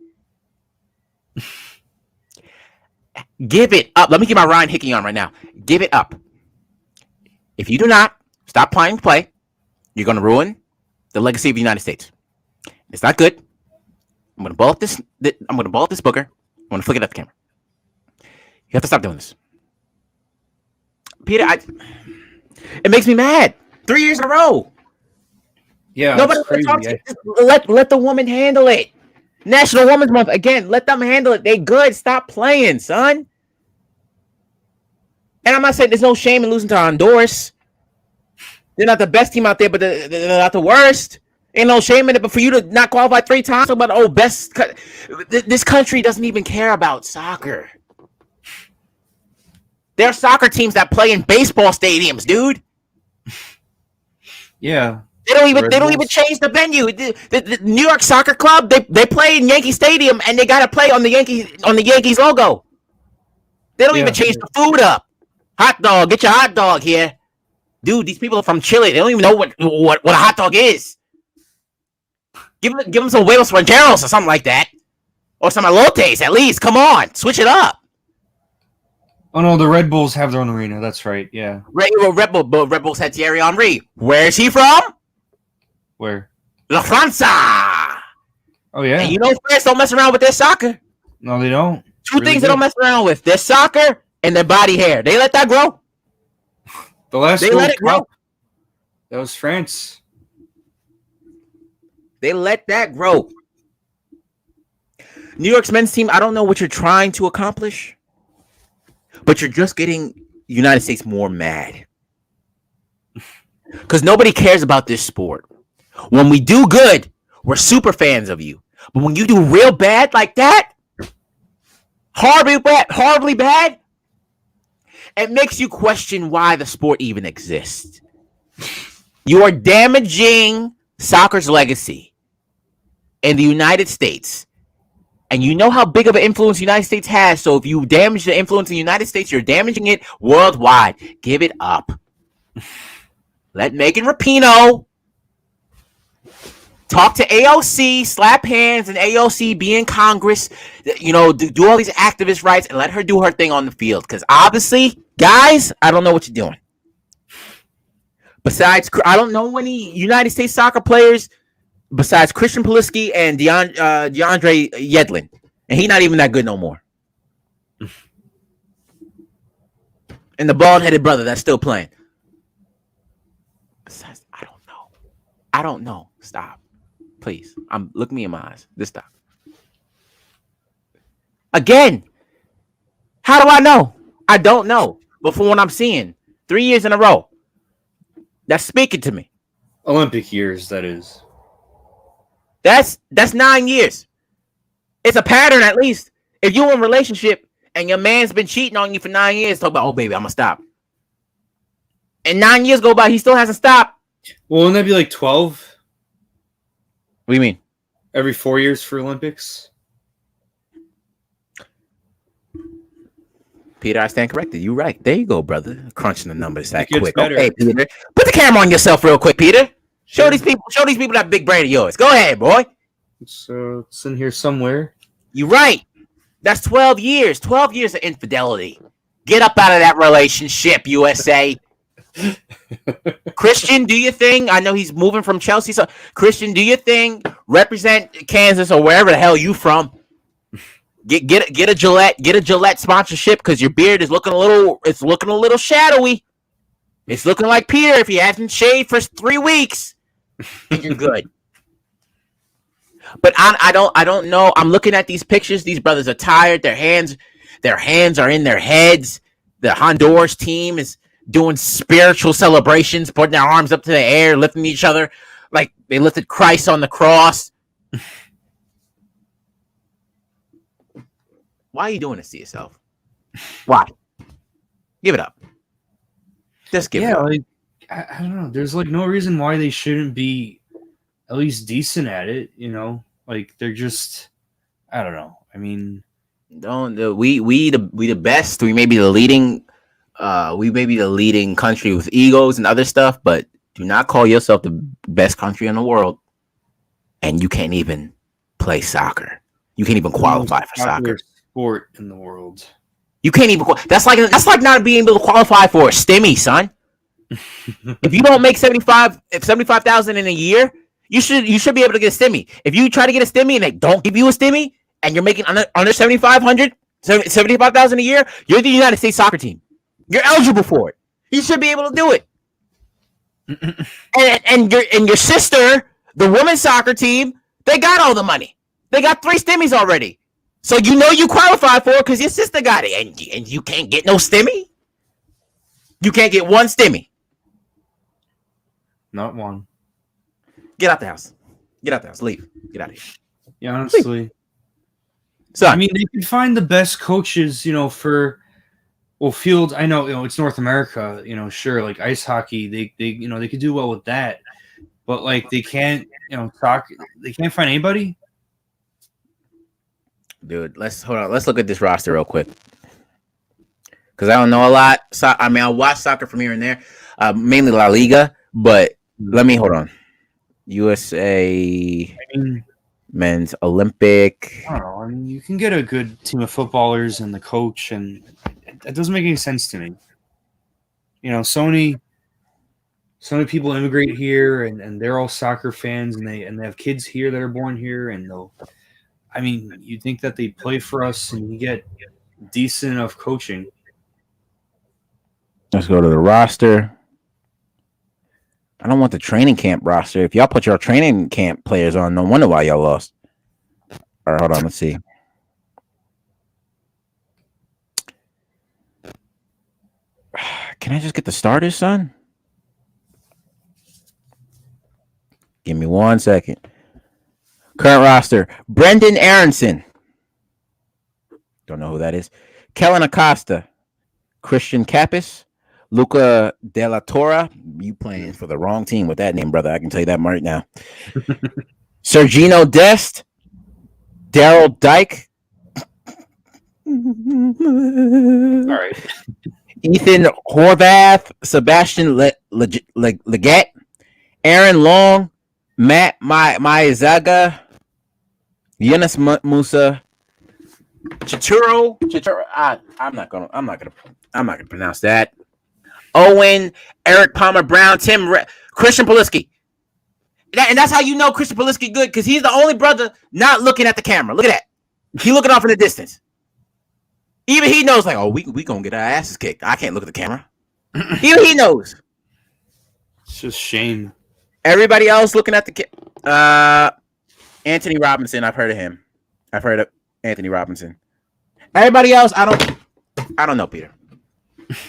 Give it up. Let me get my Ryan Hickey on right now. Give it up. If you do not stop playing play, you're going to ruin the legacy of the United States. It's not good. I'm going to ball up this. I'm going to ball up this booger. I'm going to flick it at the camera. You have to stop doing this, Peter. It makes me mad. 3 years in a row. Yeah, nobody let the woman handle it. National Women's Month again. Let them handle it. They good. Stop playing, son. And I'm not saying there's no shame in losing to Honduras. They're not the best team out there, but they're not the worst. Ain't no shame in it. But for you to not qualify 3 times, about best. This country doesn't even care about soccer. There are soccer teams that play in baseball stadiums, dude. Yeah. They don't even change the venue. The New York Soccer Club, they play in Yankee Stadium and they gotta play on the Yankees logo. They don't even change the food up. Hot dog, get your hot dog here. Dude, these people are from Chile. They don't even know what a hot dog is. Give them some huevos rancheros or something like that. Or some elotes at least. Come on, switch it up. Oh no, the Red Bulls have their own arena. That's right. Yeah. Red Bulls had Thierry Henry. Where is he from? Where? La França. Oh yeah. And you know France don't mess around with their soccer. No, they don't. Two things they don't mess around with: their soccer and their body hair. They let that grow. The last they let it grow. That was France. They let that grow. New York's men's team. I don't know what you're trying to accomplish, but you're just getting the United States more mad because nobody cares about this sport. When we do good, we're super fans of you. But when you do real bad like that, horribly bad, it makes you question why the sport even exists. You are damaging soccer's legacy in the United States. And you know how big of an influence the United States has. So if you damage the influence in the United States, you're damaging it worldwide. Give it up. Let Megan Rapinoe talk to AOC, slap hands, and AOC be in Congress, do all these activist rights and let her do her thing on the field. Because obviously, guys, I don't know what you're doing. Besides, I don't know any United States soccer players besides Christian Pulisic and DeAndre Yedlin. And he's not even that good no more. And the bald-headed brother that's still playing. Besides, I don't know. Stop. Please. Look me in my eyes. Just stop. Again, how do I know? I don't know. But from what I'm seeing, 3 years in a row, that's speaking to me. Olympic years, that is. That's 9 years. It's a pattern at least. If you're in a relationship and your man's been cheating on you for 9 years, talk about, oh, baby, I'm going to stop. And 9 years go by, he still hasn't stopped. Well, wouldn't that be like 12? What do you mean? Every 4 years for Olympics? Peter, I stand corrected. You're right. There you go, brother. Crunching the numbers that quick. Better. Okay, Peter. Put the camera on yourself real quick, Peter. Show these people that big brain of yours. Go ahead, boy. So it's in here somewhere. You're right. That's 12 years. 12 years of infidelity. Get up out of that relationship, USA. Christian, do your thing. I know he's moving from Chelsea. So Christian, do your thing. Represent Kansas or wherever the hell you from. Get a Gillette sponsorship because your beard is looking a little shadowy. It's looking like Peter if he hasn't shaved for 3 weeks. You're good. But I don't know. I'm looking at these pictures. These brothers are tired. Their hands are in their heads. The Honduras team is doing spiritual celebrations, putting their arms up to the air, lifting each other like they lifted Christ on the cross. Why are you doing this to yourself? Why? Give it up. Just give it up. Like, I don't know. There's like no reason why they shouldn't be at least decent at it, Like they're just, I don't know. I mean, we the best. We may be the leading country with egos and other stuff, but do not call yourself the best country in the world. And you can't even play soccer. You can't even qualify for soccer. Sport in the world. You can't even. That's like not being able to qualify for a STEMI, son. If you don't make 75,000 in a year, you should be able to get a STEMI. If you try to get a STEMI and they don't give you a STEMI and you're making under 75,000 a year, you're the United States soccer team. You're eligible for it. You should be able to do it. and your sister, the women's soccer team, they got all the money. They got 3 STEMIs already. So you qualify for it because your sister got it, and you can't get no STEMI. You can't get one STEMI. Not one. Get out the house. Get out the house. Leave. Get out of here. Yeah, honestly. So I mean, they could find the best coaches, field. I know, it's North America. Sure, like ice hockey, they could do well with that, but like they can't, soccer. They can't find anybody. Dude, let's look at this roster real quick. Because I don't know a lot. So, I mean, I watch soccer from here and there, mainly La Liga. But hold on. USA men's Olympic. I don't know. I mean, you can get a good team of footballers and the coach, and it doesn't make any sense to me. So many people immigrate here, and they're all soccer fans, and they have kids here that are born here, and you'd think that they play for us and you get decent enough coaching. Let's go to the roster. I don't want the training camp roster. If y'all put your training camp players on, no wonder why y'all lost. All right, hold on. Let's see. Can I just get the starters, son? Give me 1 second. Current roster. Brendan Aronson. Don't know who that is. Kellen Acosta. Christian Kappas. Luca De La Torre. You playing for the wrong team with that name, brother. I can tell you that right now. Sergino Dest. Daryl Dyke. All right. Ethan Horvath. Sebastian Leggett. Aaron Long. Matt Maizaga, Yunus Musa, Chituro. I'm not gonna pronounce that. Owen, Eric Palmer Brown, Christian Pulisic. And that's how you know Christian Pulisic good, because he's the only brother not looking at the camera. Look at that. He looking off in the distance. Even he knows, like, oh, we gonna get our asses kicked. I can't look at the camera. Even he knows. It's just shame. Everybody else looking at the Anthony Robinson. I've heard of him. I've heard of Anthony Robinson. Everybody else, I don't know, Peter.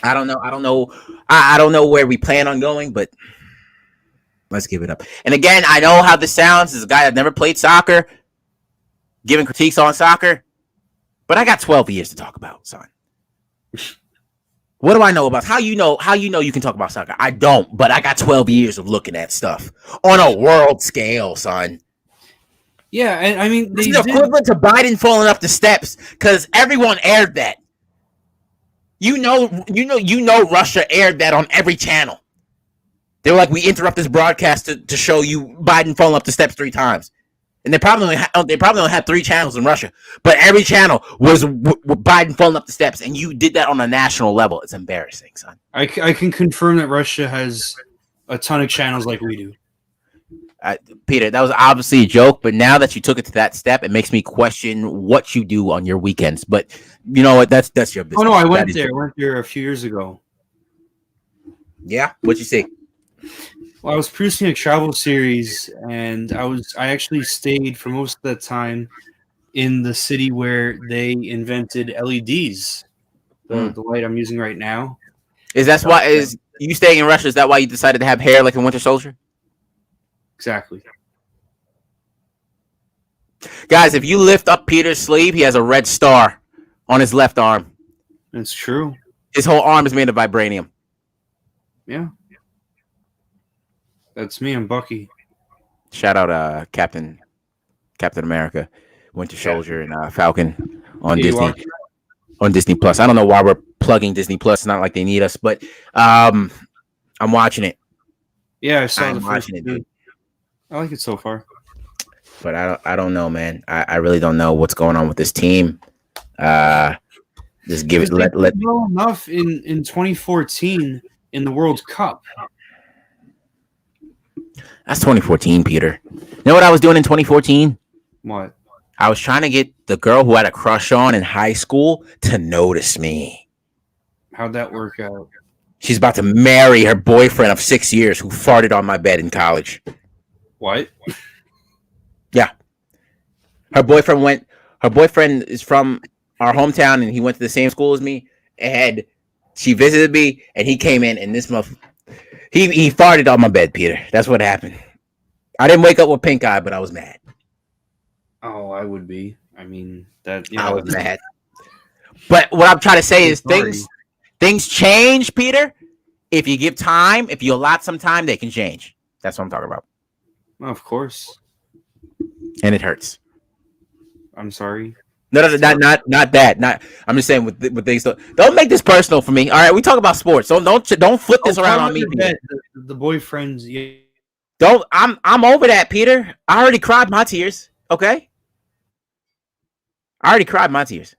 I don't know. I don't know where we plan on going, but let's give it up. And again, I know how this sounds as a guy that never played soccer, giving critiques on soccer, but I got 12 years to talk about, son. What do I know about? How you know you can talk about soccer? I don't, but I got 12 years of looking at stuff on a world scale, son. Yeah, and I mean, it's equivalent to Biden falling up the steps because everyone aired that. You know, Russia aired that on every channel. They were like, we interrupt this broadcast to show you Biden falling up the steps 3 times. And they probably only had 3 channels in Russia, but every channel was Biden falling up the steps, and you did that on a national level. It's embarrassing, son. I can confirm that Russia has a ton of channels like we do. Peter, that was obviously a joke, but now that you took it to that step, it makes me question what you do on your weekends. But you know what? That's your business. Oh no, I went there. I went there a few years ago. Yeah, what'd you see? Well, I was producing a travel series, and I actually stayed for most of the time in the city where they invented LEDs. The light I'm using right now. Is you staying in Russia? Is that why you decided to have hair like a Winter Soldier? Exactly. Guys, if you lift up Peter's sleeve, he has a red star on his left arm. It's true. His whole arm is made of vibranium. Yeah. That's me. I'm Bucky. Shout out Captain America, Winter Soldier, and Falcon on Disney Plus. I don't know why we're plugging Disney Plus. It's not like they need us, but I'm watching it. Yeah, I saw the first watching it, dude. I like it so far. But I don't know, man. I really don't know what's going on with this team. Just give it let well enough in 2014 in the World Cup. That's 2014, Peter. You know what I was doing in 2014? What? I was trying to get the girl who had a crush on in high school to notice me. How'd that work out? She's about to marry her boyfriend of 6 years who farted on my bed in college. What? Yeah. Her boyfriend is from our hometown, and he went to the same school as me. And she visited me, and he came in, and this he farted on my bed, Peter. That's what happened. I didn't wake up with pink eye, but I was mad. Oh, I would be. I mean, that. I was mad. But what I'm trying to say is things change, Peter. If you give time, if you allot some time, they can change. That's what I'm talking about. Of course. And it hurts. I'm sorry. No, not that. I'm just saying with things. Don't make this personal for me. All right, we talk about sports. So don't flip this around on me. The boyfriends. Yeah. Don't. I'm over that, Peter. I already cried my tears. Okay. I already cried my tears.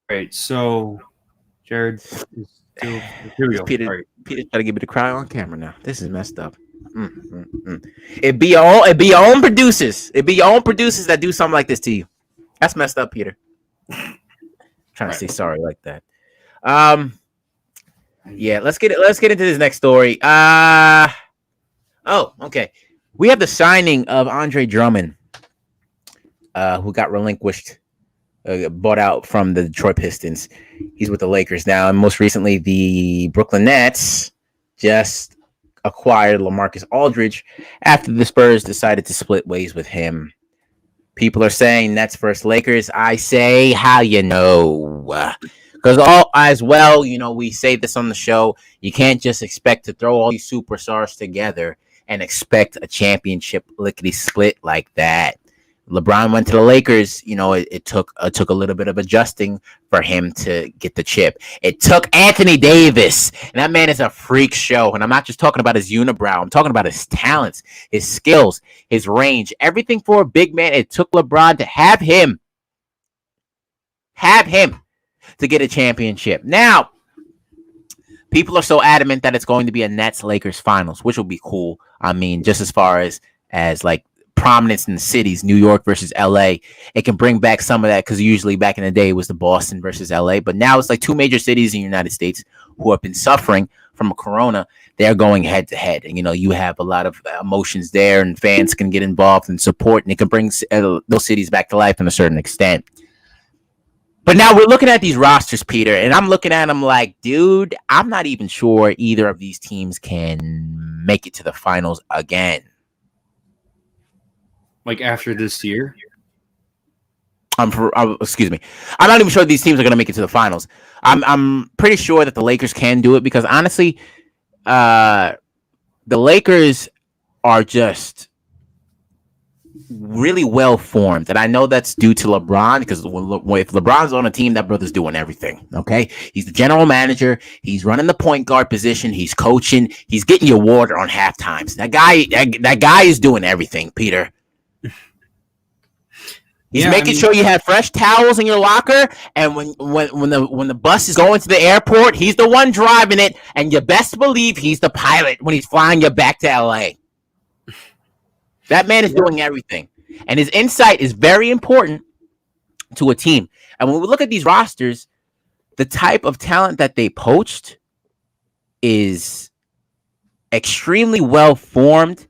Right. So, Jared is still. Here we go. Peter, right. Peter's trying to get me to cry on camera now. This is messed up. It'd be your own producers. It'd be your own producers that do something like this to you. That's messed up, Peter. Trying to say sorry like that. Yeah, let's get into this next story. Okay. We have the signing of Andre Drummond, who got relinquished, bought out from the Detroit Pistons. He's with the Lakers now, and most recently the Brooklyn Nets just acquired LaMarcus Aldridge after the Spurs decided to split ways with him. People are saying Nets versus Lakers. I say, how you know? Because we say this on the show. You can't just expect to throw all these superstars together and expect a championship lickety split like that. LeBron went to the Lakers, it took a little bit of adjusting for him to get the chip. It took Anthony Davis, and that man is a freak show. And I'm not just talking about his unibrow. I'm talking about his talents, his skills, his range, everything for a big man. It took LeBron to have him to get a championship. Now, people are so adamant that it's going to be a Nets-Lakers finals, which will be cool. I mean, just as far as like prominence in the cities, New York versus LA, it can bring back some of that, because usually back in the day it was the Boston versus LA, but now it's like two major cities in the United States who have been suffering from a corona. They're going head to head, and you have a lot of emotions there, and fans can get involved and support, and it can bring those cities back to life in a certain extent. But now we're looking at these rosters, Peter, and I'm looking at them like, dude, I'm not even sure either of these teams can make it to the finals again. Like after this year? Excuse me. I'm not even sure these teams are going to make it to the finals. I'm pretty sure that the Lakers can do it, because honestly, the Lakers are just really well formed, and I know that's due to LeBron, because if LeBron's on a team, that brother's doing everything. Okay, he's the general manager, he's running the point guard position, he's coaching, he's getting your water on half times. That guy is doing everything, Peter. He's making sure you have fresh towels in your locker, and when the bus is going to the airport, he's the one driving it, and you best believe he's the pilot when he's flying you back to LA. That man is doing everything, and his insight is very important to a team. And when we look at these rosters, the type of talent that they poached is extremely well formed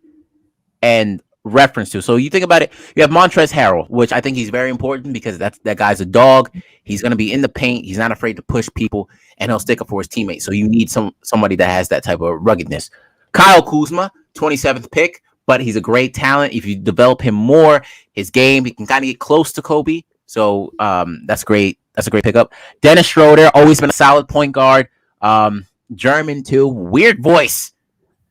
and referenced to. So you think about it, you have Montrezl Harrell, which I think he's very important, because that guy's a dog. He's going to be in the paint. He's not afraid to push people, and he'll stick up for his teammates. So you need somebody that has that type of ruggedness. Kyle Kuzma, 27th pick, but he's a great talent. If you develop him more, his game, he can kind of get close to Kobe. So that's great. That's a great pickup. Dennis Schroeder, always been a solid point guard. German too. Weird voice.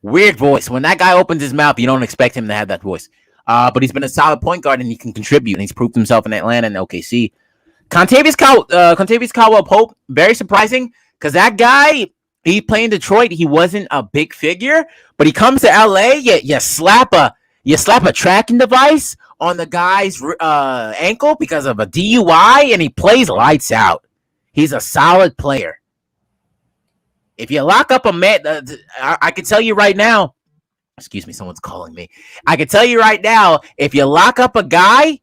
When that guy opens his mouth, you don't expect him to have that voice. But he's been a solid point guard, and he can contribute, and he's proved himself in Atlanta and OKC. Contavious Caldwell Pope, very surprising, because that guy, he played in Detroit. He wasn't a big figure, but he comes to LA. You slap a tracking device on the guy's ankle because of a DUI, and he plays lights out. He's a solid player. If you lock up a man, I can tell you right now. Excuse me, someone's calling me. I can tell you right now, if you lock up a guy,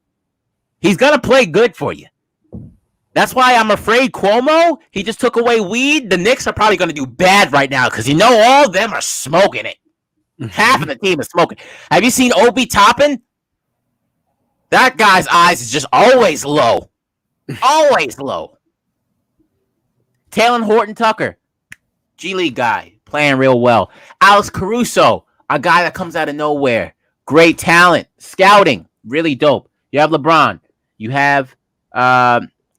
he's gonna play good for you. That's why I'm afraid Cuomo, he just took away weed. The Knicks are probably going to do bad right now, because all of them are smoking it. Half of the team is smoking. Have you seen Obi Toppin? That guy's eyes is just always low. Always low. Talon Horton-Tucker, G League guy, playing real well. Alex Caruso, a guy that comes out of nowhere. Great talent. Scouting, really dope. You have LeBron. You have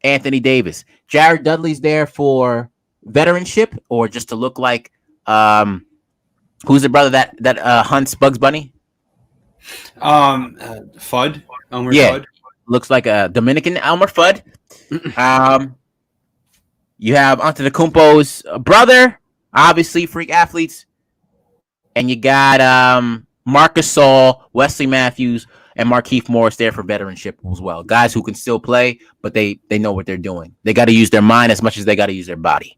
Anthony Davis. Jared Dudley's there for veteranship, or just to look like who's the brother that hunts Bugs Bunny? Fudd. Elmer Fudd. Looks like a Dominican Elmer Fudd. You have Antetokounmpo's brother, obviously freak athletes, and you got Marcus Gasol, Wesley Matthews, and Markieff Morris there for veteranship as well. Guys who can still play, but they know what they're doing. They got to use their mind as much as they got to use their body.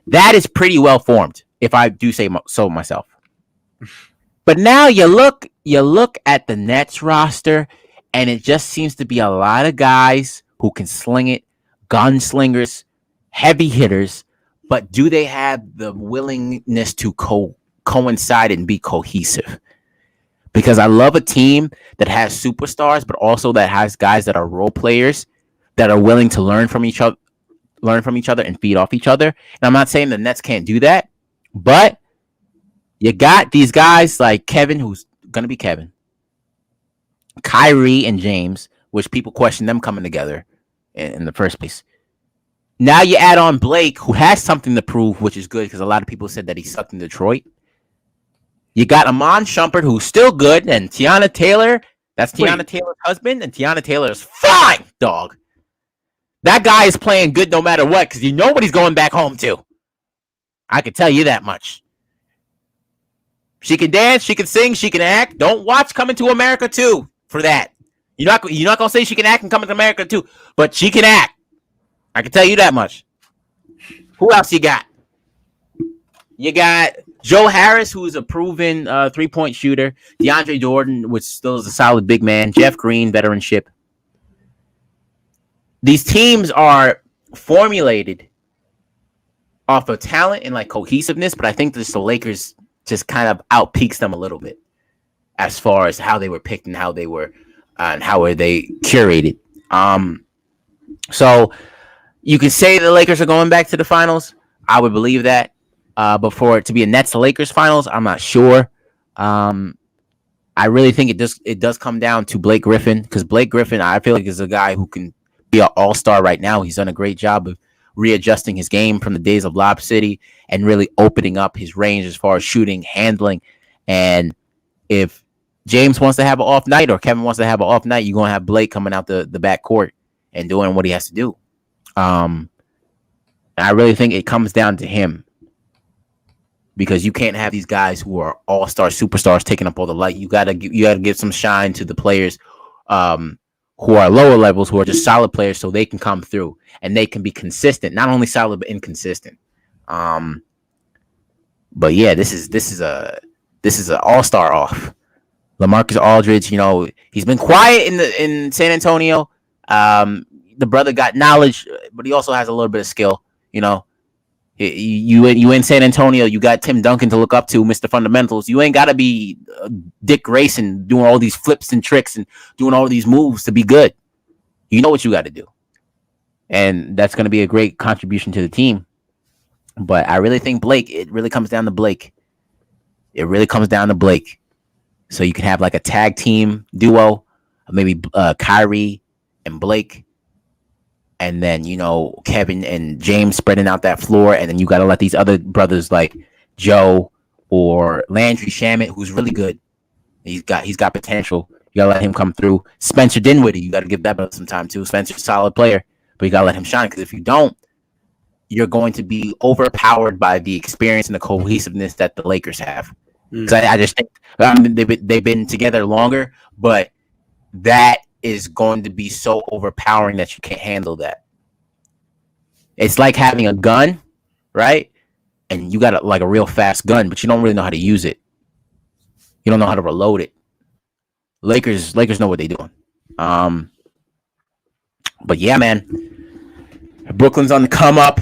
That is pretty well formed, if I do say so myself. But now you look at the Nets roster, and it just seems to be a lot of guys who can sling it, gunslingers, heavy hitters, but do they have the willingness to coincide and be cohesive? Because I love a team that has superstars, but also that has guys that are role players that are willing to learn from each other and feed off each other. And I'm not saying the Nets can't do that, but you got these guys like Kevin, who's going to be Kevin, Kyrie and James, which people question them coming together in the first place. Now you add on Blake, who has something to prove, which is good, because a lot of people said that he sucked in Detroit. You got Amon Shumpert, who's still good, and Tiana Taylor. That's Tiana Taylor's husband, and Tiana Taylor is fine, dog. That guy is playing good no matter what, because you know what he's going back home to. I can tell you that much. She can dance, she can sing, she can act. Don't watch Coming to America 2 for that. You're not gonna say she can act and Coming to America 2, but she can act. I can tell you that much. Who else you got? You got Joe Harris, who is a proven 3-point shooter. DeAndre Jordan, which still is a solid big man. Jeff Green, veteranship. These teams are formulated off of talent and like cohesiveness, but I think the Lakers just kind of outpeaks them a little bit as far as how they were picked and how they were curated. So you can say the Lakers are going back to the finals. I would believe that. But for it to be a Nets-Lakers finals, I'm not sure. I really think it does come down to Blake Griffin, because Blake Griffin, I feel like, is a guy who can be an all-star right now. He's done a great job of readjusting his game from the days of Lob City and really opening up his range as far as shooting, handling. And if James wants to have an off night or Kevin wants to have an off night, you're going to have Blake coming out the back court and doing what he has to do. And I really think it comes down to him, because you can't have these guys who are all-star superstars taking up all the light. You gotta give some shine to the players who are lower levels, who are just solid players, so they can come through and they can be consistent, not only solid but inconsistent. But yeah, this is an all-star off. LaMarcus Aldridge, he's been quiet in San Antonio. The brother got knowledge, but he also has a little bit of skill. You in San Antonio, you got Tim Duncan to look up to, Mr. Fundamentals. You ain't got to be Dick Grayson doing all these flips and tricks and doing all these moves to be good. You know what you got to do. And that's going to be a great contribution to the team. But I really think it really comes down to Blake. It really comes down to Blake. So you can have like a tag team duo, maybe Kyrie and Blake. And then, Kevin and James spreading out that floor. And then you got to let these other brothers like Joe or Landry Shamet, who's really good. He's got potential. You got to let him come through. Spencer Dinwiddie, you got to give that brother some time too. Spencer's a solid player, but you got to let him shine, because if you don't, you're going to be overpowered by the experience and the cohesiveness that the Lakers have. Because I just think they've been together longer, but that is going to be so overpowering that you can't handle that. It's like having a gun, right? And you got like a real fast gun, but you don't really know how to use it. You don't know how to reload it. Lakers know what they're doing. But yeah, man, Brooklyn's on the come up.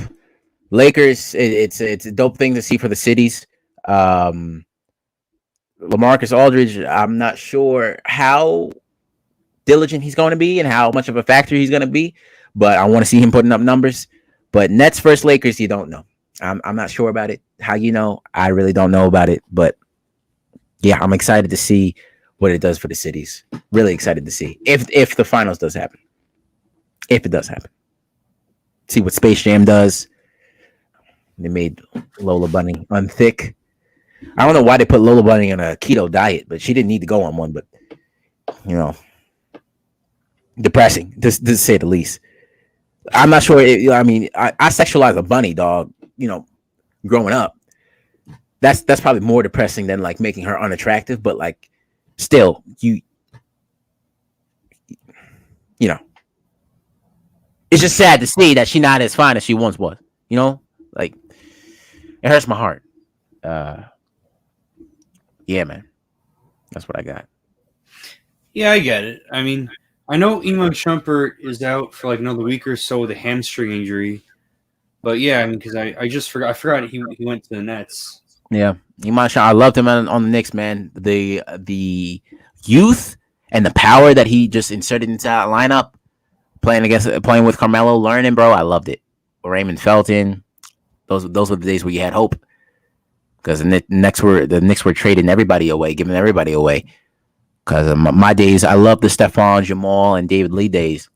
Lakers, it's a dope thing to see for the cities. LaMarcus Aldridge, I'm not sure how diligent he's going to be and how much of a factor he's going to be, but I want to see him putting up numbers. But Nets versus Lakers, you don't know. I'm not sure about it. How I really don't know about it. But yeah, I'm excited to see what it does for the cities. Really excited to see if the finals does happen. If it does happen. See what Space Jam does. They made Lola Bunny unthick. I don't know why they put Lola Bunny on a keto diet, but she didn't need to go on one. But, depressing, to say the least. I'm not sure. I sexualize a bunny, dog, growing up. That's probably more depressing than like making her unattractive. But like, still, it's just sad to see that she's not as fine as she once was. Like, it hurts my heart. Yeah, man. That's what I got. Yeah, I get it. I mean, I know Iman Shumpert is out for like another week or so with a hamstring injury. But yeah, because I just forgot. I forgot he went to the Nets. Yeah, Iman Shumpert. I loved him on the Knicks, man. The youth and the power that he just inserted into that lineup, playing with Carmelo, learning, bro. I loved it. Raymond Felton. Those were the days where you had hope. Because the Knicks were trading everybody away, giving everybody away. Because my days, I love the Stephon, Jamal, and David Lee days.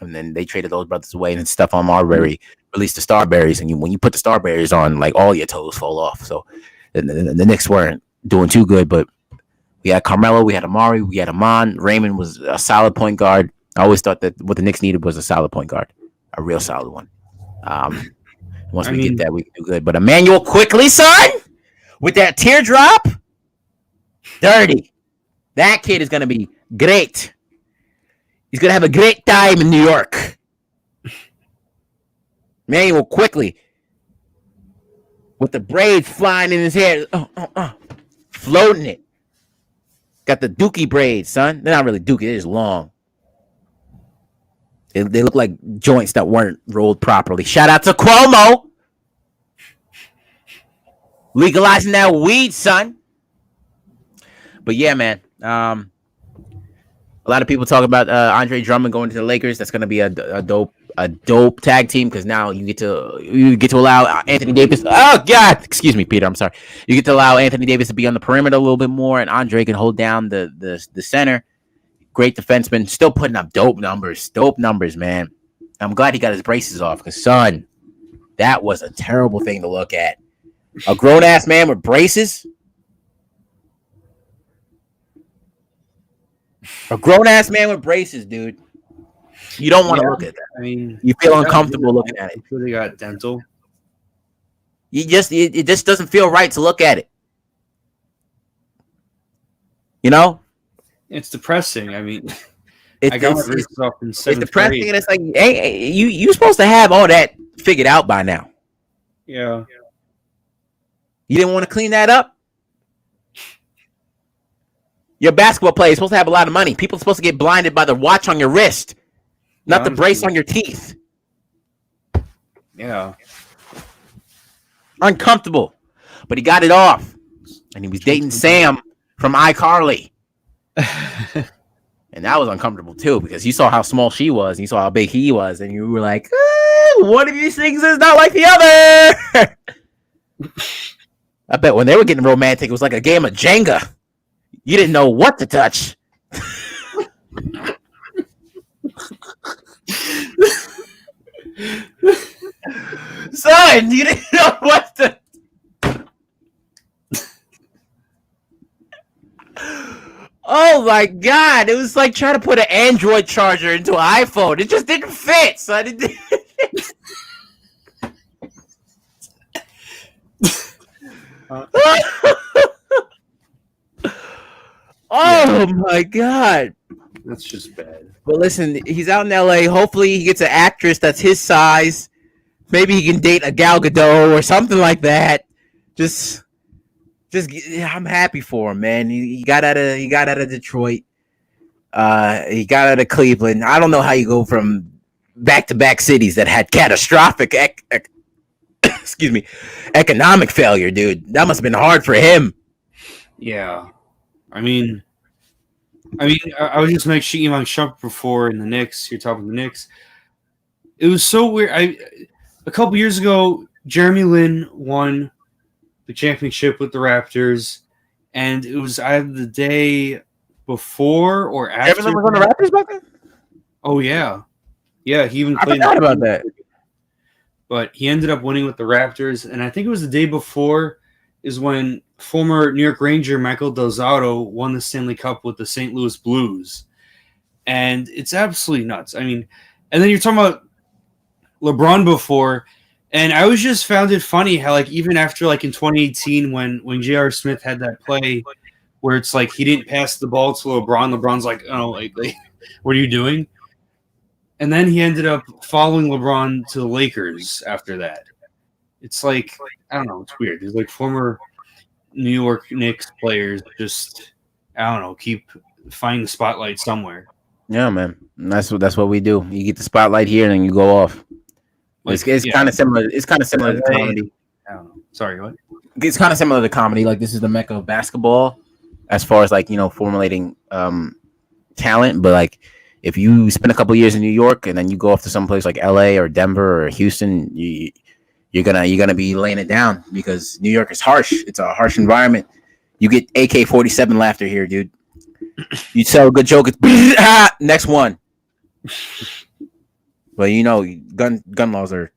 And then they traded those brothers away, and then Stephon Marbury released the Starberries. And when you put the Starberries on, like, all your toes fall off. So the Knicks weren't doing too good. But We had Carmelo, we had Amari, we had Amon. Raymond was a solid point guard. I always thought that what the Knicks needed was a solid point guard, a real solid one. Once we get that, we can do good. But Emmanuel quickly, son, with that teardrop, dirty. That kid is going to be great. He's going to have a great time in New York. Emmanuel quickly, with the braids flying in his hair, floating it. Got the dookie braids, son. They're not really dookie, they're just long. They look like joints that weren't rolled properly. Shout out to Cuomo. Legalizing that weed, son. But yeah, man. A lot of people talk about Andre Drummond going to the Lakers. That's going to be a dope tag team because now you get to allow Anthony Davis. Oh God, excuse me, Peter. I'm sorry. You get to allow Anthony Davis to be on the perimeter a little bit more, and Andre can hold down the center. Great defenseman, still putting up dope numbers, man. I'm glad he got his braces off because, son, that was a terrible thing to look at. A grown ass man with braces. A grown ass man with braces, dude. You don't want to look at that. I mean, you feel uncomfortable looking at it. They got dental. It just doesn't feel right to look at it. You know? It's depressing. I mean, it's depressing, grade. And it's like, hey, you're supposed to have all that figured out by now. Yeah. You didn't want to clean that up? You're a basketball player. You're supposed to have a lot of money. People are supposed to get blinded by the watch on your wrist, not the brace on your teeth. Yeah. Uncomfortable. But he got it off. And he was dating Sam from iCarly. And that was uncomfortable too because you saw how small she was and you saw how big he was and you were like, one of these things is not like the other. I bet when they were getting romantic, it was like a game of Jenga. You didn't know what to touch. Son, you didn't know what to. Oh my God! It was like trying to put an Android charger into an iPhone. It just didn't fit, son. It didn't. Oh my God! That's just bad. But listen, he's out in LA. Hopefully, he gets an actress that's his size. Maybe he can date a Gal Gadot or something like that. Just I'm happy for him, man. He got out of Detroit. He got out of Cleveland. I don't know how you go from back-to-back cities that had catastrophic economic failure, dude. That must have been hard for him. Yeah. I mean, I was just making Iman Shumpert before in the Knicks. You're talking the Knicks. It was so weird. A couple years ago, Jeremy Lin won the championship with the Raptors, and it was either the day before or after. Jeremy Lin was on the Raptors back then? Oh yeah, yeah. He even I played. forgot about that. But he ended up winning with the Raptors, and I think it was the day before is when former New York Ranger Michael Del Zotto won the Stanley Cup with the St. Louis Blues, and it's absolutely nuts. I mean, and then you're talking about LeBron before. And I always just found it funny how, like, even after, like, in 2018 when J.R. Smith had that play where it's like he didn't pass the ball to LeBron. LeBron's like, oh, like what are you doing? And then he ended up following LeBron to the Lakers after that. It's like, I don't know. It's weird. There's, like, former New York Knicks players just, I don't know, keep finding the spotlight somewhere. Yeah, man. That's what we do. You get the spotlight here and then you go off. Like, it's kind of similar. It's kind of similar to comedy. I don't know. Sorry, what? It's kind of similar to comedy. Like, this is the mecca of basketball, as far as, like, you know, formulating talent. But, like, if you spend a couple years in New York and then you go off to some place like LA or Denver or Houston, you're gonna be laying it down because New York is harsh. It's a harsh environment. You get AK-47 laughter here, dude. You tell a good joke, it's next one. But you know, gun laws are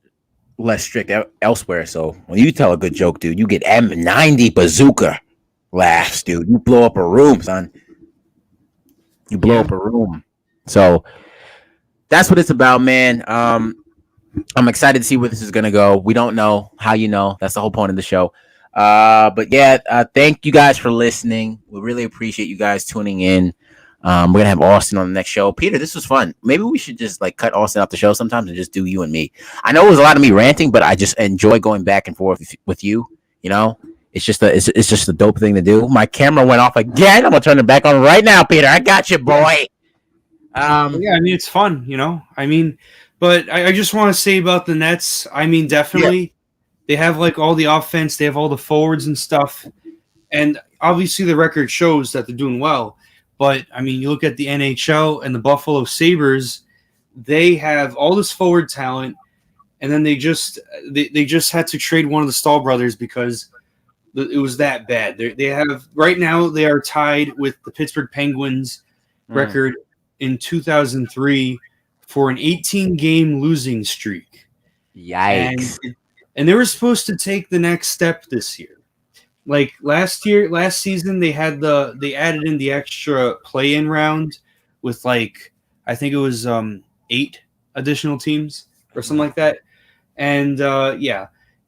less strict elsewhere. So when you tell a good joke, dude, you get M90 bazooka laughs, dude. You blow up a room, son. You blow up a room. So that's what it's about, man. I'm excited to see where this is gonna go. We don't know how you know. That's the whole point of the show. But yeah, thank you guys for listening. We really appreciate you guys tuning in. We're gonna have Austin on the next show. Peter, this was fun. Maybe we should just like cut Austin off the show sometimes and just do you and me. I know it was a lot of me ranting, but I just enjoy going back and forth with you. You know, it's just a dope thing to do. My camera went off again. I'm gonna turn it back on right now, Peter. I got you, boy. Yeah, I mean it's fun, you know. I mean, but I just want to say about the Nets. I mean, definitely they have like all the offense, they have all the forwards and stuff, and obviously the record shows that they're doing well. But I mean, you look at the NHL and the Buffalo Sabres, they have all this forward talent, and then they just had to trade one of the Stahl brothers because it was that bad. They have right now they are tied with the Pittsburgh Penguins record in 2003 for an 18-game losing streak. Yikes! And they were supposed to take the next step this year. Like last season, they added in the extra play-in round with like I think it was 8 additional teams or something like that, and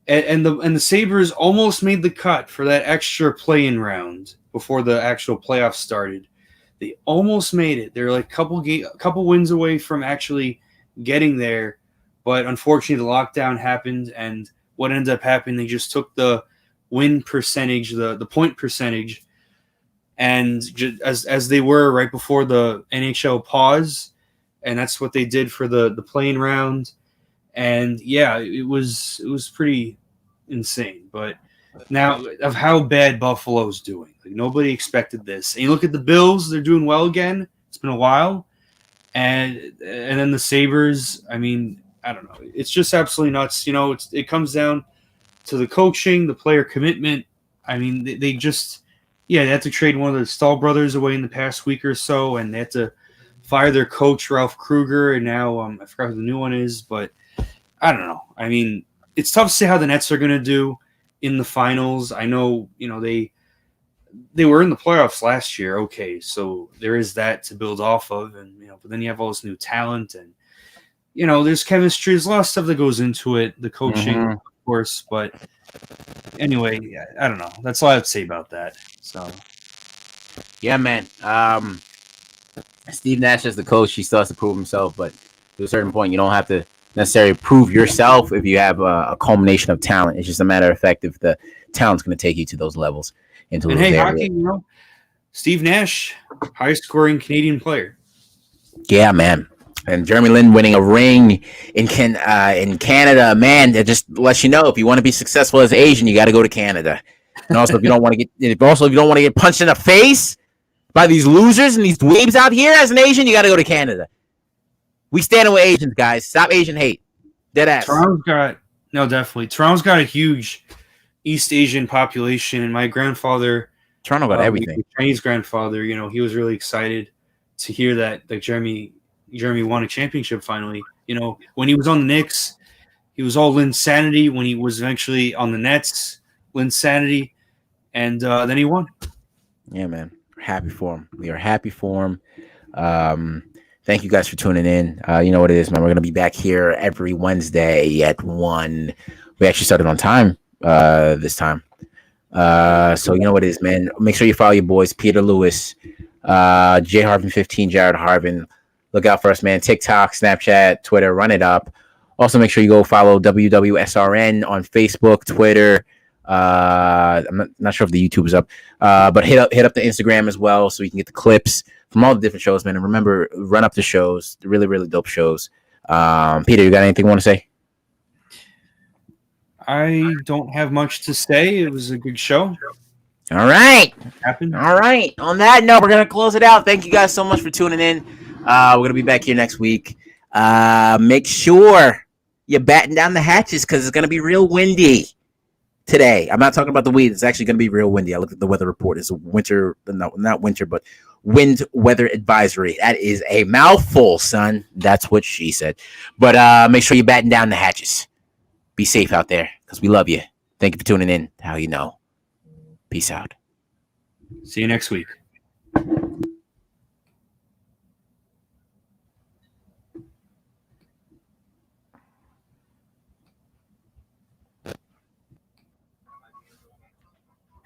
and the Sabres almost made the cut for that extra play-in round before the actual playoffs started. They almost made it. They're like couple wins away from actually getting there, but unfortunately the lockdown happened, and what ended up happening, they just took the win percentage, the point percentage, and as they were right before the NHL pause, and that's what they did for the play-in round, and yeah, it was pretty insane. But now of how bad Buffalo's doing, like nobody expected this. And you look at the Bills; they're doing well again. It's been a while, and then the Sabres. I mean, I don't know. It's just absolutely nuts. You know, it comes down to the coaching, the player commitment. I mean, they just they had to trade one of the Stahl brothers away in the past week or so, and they had to fire their coach Ralph Kruger, and now I forgot who the new one is, but I don't know. I mean, it's tough to say how the Nets are going to do in the finals. I know, you know, they were in the playoffs last year. Okay, so there is that to build off of, and you know, but then you have all this new talent, and you know, there's chemistry. There's a lot of stuff that goes into it, the coaching, of course. But anyway, I don't know. That's all I have to say about that. So, yeah, man. Steve Nash as the coach, he still has to prove himself, but to a certain point, you don't have to necessarily prove yourself if you have a culmination of talent. It's just a matter of fact if the talent's going to take you to those levels. And hey, hockey, you know, Steve Nash, highest scoring Canadian player. Yeah, man. And Jeremy Lin winning a ring in Canada, man. It just lets you know if you want to be successful as Asian, you got to go to Canada. And also, if you don't want to get punched in the face by these losers and these dweebs out here as an Asian, you got to go to Canada. We stand with Asians, guys. Stop Asian hate. Dead ass. Toronto's got a huge East Asian population, and my grandfather, Toronto got everything. Chinese grandfather, you know, he was really excited to hear that Jeremy won a championship finally. You know, when he was on the Knicks, he was all Linsanity. When he was eventually on the Nets, Linsanity, and then he won. Yeah, man. We're happy for him. We are happy for him. Thank you guys for tuning in. You know what it is, man. We're going to be back here every Wednesday at 1. We actually started on time this time. So you know what it is, man. Make sure you follow your boys, Peter Lewis, J Harvin 15, Jared Harvin. Look out for us, man. TikTok, Snapchat, Twitter, run it up. Also, make sure you go follow WWSRN on Facebook, Twitter. I'm not sure if the YouTube is up, but hit up the Instagram as well so you can get the clips from all the different shows, man. And remember, run up the shows, the really, really dope shows. Peter, you got anything you want to say? I don't have much to say. It was a good show. All right. Happened. All right. On that note, we're going to close it out. Thank you guys so much for tuning in. We're going to be back here next week. Make sure you batten down the hatches because it's going to be real windy today. I'm not talking about the weed. It's actually going to be real windy. I looked at the weather report. It's a winter, not winter, but wind weather advisory. That is a mouthful, son. That's what she said. But make sure you batten down the hatches. Be safe out there because we love you. Thank you for tuning in. How you know. Peace out. See you next week.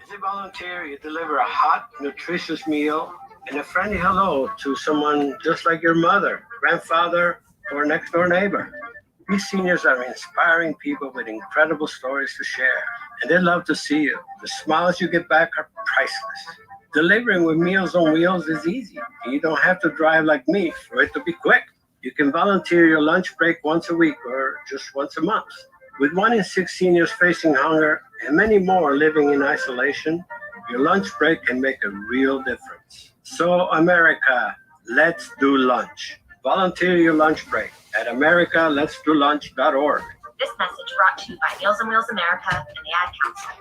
As a volunteer, you deliver a hot, nutritious meal and a friendly hello to someone just like your mother, grandfather, or next door neighbor. These seniors are inspiring people with incredible stories to share, and they love to see you. The smiles you get back are priceless. Delivering with Meals on Wheels is easy, and you don't have to drive like me for it to be quick. You can volunteer your lunch break once a week or just once a month. With 1 in 6 seniors facing hunger and many more living in isolation, your lunch break can make a real difference. So, America, let's do lunch. Volunteer your lunch break at americaletsdolunch.org. This message brought to you by Meals on Wheels America and the Ad Council.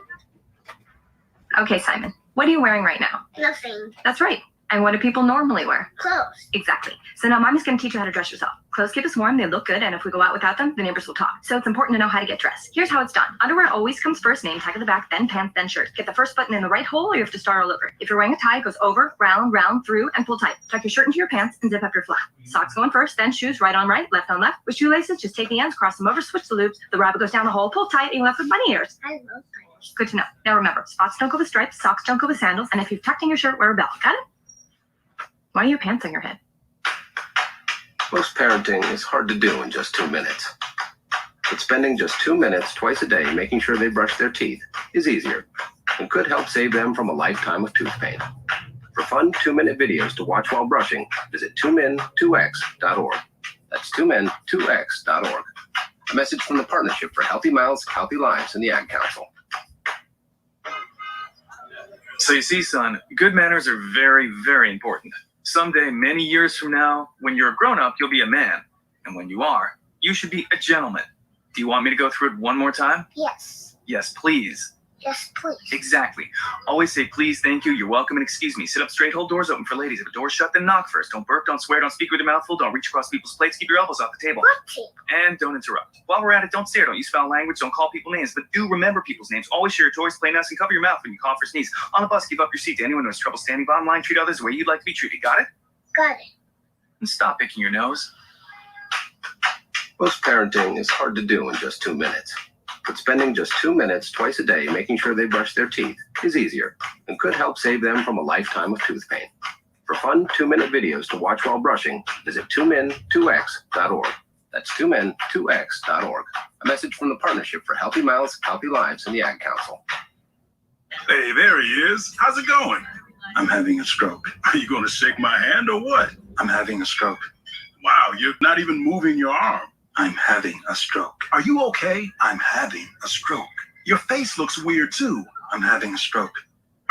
Okay, Simon, what are you wearing right now? Nothing. That's right. And what do people normally wear? Clothes. Exactly. So now Mommy's going to teach you how to dress yourself. Clothes keep us warm, they look good, and if we go out without them, the neighbors will talk. So it's important to know how to get dressed. Here's how it's done. Underwear always comes first, name tag at the back, then pants, then shirt. Get the first button in the right hole, or you have to start all over. If you're wearing a tie, it goes over, round, through, and pull tight. Tuck your shirt into your pants and zip up your flap. Socks going first, then shoes right on right, left on left. With shoelaces, just take the ends, cross them over, switch the loops. The rabbit goes down the hole, pull tight, and you're left with bunny ears. I love bunnies. Good to know. Now remember, spots don't go with stripes, socks don't go with sandals, and if you've tucked in your shirt, wear a belt. Got it? Why are your pants on your head? Most parenting is hard to do in just 2 minutes. But spending just 2 minutes twice a day making sure they brush their teeth is easier and could help save them from a lifetime of tooth pain. For fun 2-minute videos to watch while brushing, visit 2min2x.org. That's 2min2x.org. A message from the Partnership for Healthy Mouths, Healthy Lives, and the Ad Council. So you see, son, good manners are very, very important. Someday, many years from now, when you're a grown-up, you'll be a man. And when you are, you should be a gentleman. Do you want me to go through it one more time? Yes. Yes, please. Yes, please. Exactly. Always say please, thank you, you're welcome, and excuse me. Sit up straight, hold doors open for ladies. If a door's shut, then knock first. Don't burp, don't swear, don't speak with your mouth full, don't reach across people's plates, keep your elbows off the table. And don't interrupt. While we're at it, don't stare, don't use foul language, don't call people names, but do remember people's names. Always share your toys, play nice, and cover your mouth when you cough or sneeze. On the bus, give up your seat to anyone who has trouble standing bottom line. Treat others the way you'd like to be treated. Got it? Got it. And stop picking your nose. Most parenting is hard to do in just 2 minutes. But spending just 2 minutes twice a day making sure they brush their teeth is easier and could help save them from a lifetime of tooth pain. For fun 2-minute videos to watch while brushing, visit 2min2x.org. That's 2min2x.org. A message from the Partnership for Healthy Mouths, Healthy Lives, and the Ad Council. Hey, there he is. How's it going? I'm having a stroke. Are you going to shake my hand or what? I'm having a stroke. Wow, you're not even moving your arm. I'm having a stroke. Are you okay? I'm having a stroke. Your face looks weird too. I'm having a stroke.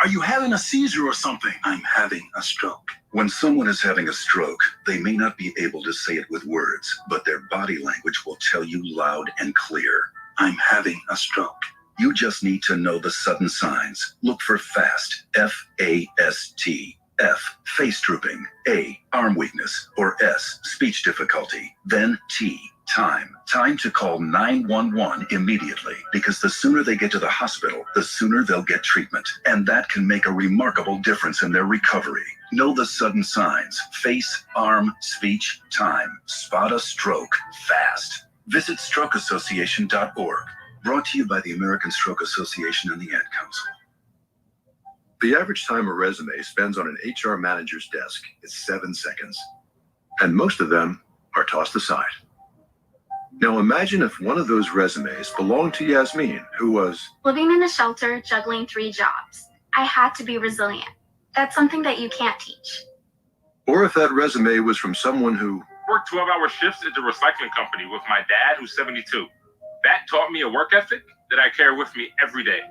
Are you having a seizure or something? I'm having a stroke. When someone is having a stroke, they may not be able to say it with words, but their body language will tell you loud and clear. I'm having a stroke. You just need to know the sudden signs. Look for FAST, F-A-S-T. F, face drooping. A, arm weakness. Or S, speech difficulty. Then T, time. Time to call 911 immediately, because the sooner they get to the hospital, the sooner they'll get treatment. And that can make a remarkable difference in their recovery. Know the sudden signs. Face, arm, speech, time. Spot a stroke fast. Visit strokeassociation.org. Brought to you by the American Stroke Association and the Ad Council. The average time a resume spends on an HR manager's desk is 7 seconds, and most of them are tossed aside. Now imagine if one of those resumes belonged to Yasmin, who was Living in a shelter, juggling 3 jobs. I had to be resilient. That's something that you can't teach. or if that resume was from someone who Worked 12-hour shifts at the recycling company with my dad, who's 72. That taught me a work ethic that I carry with me every day.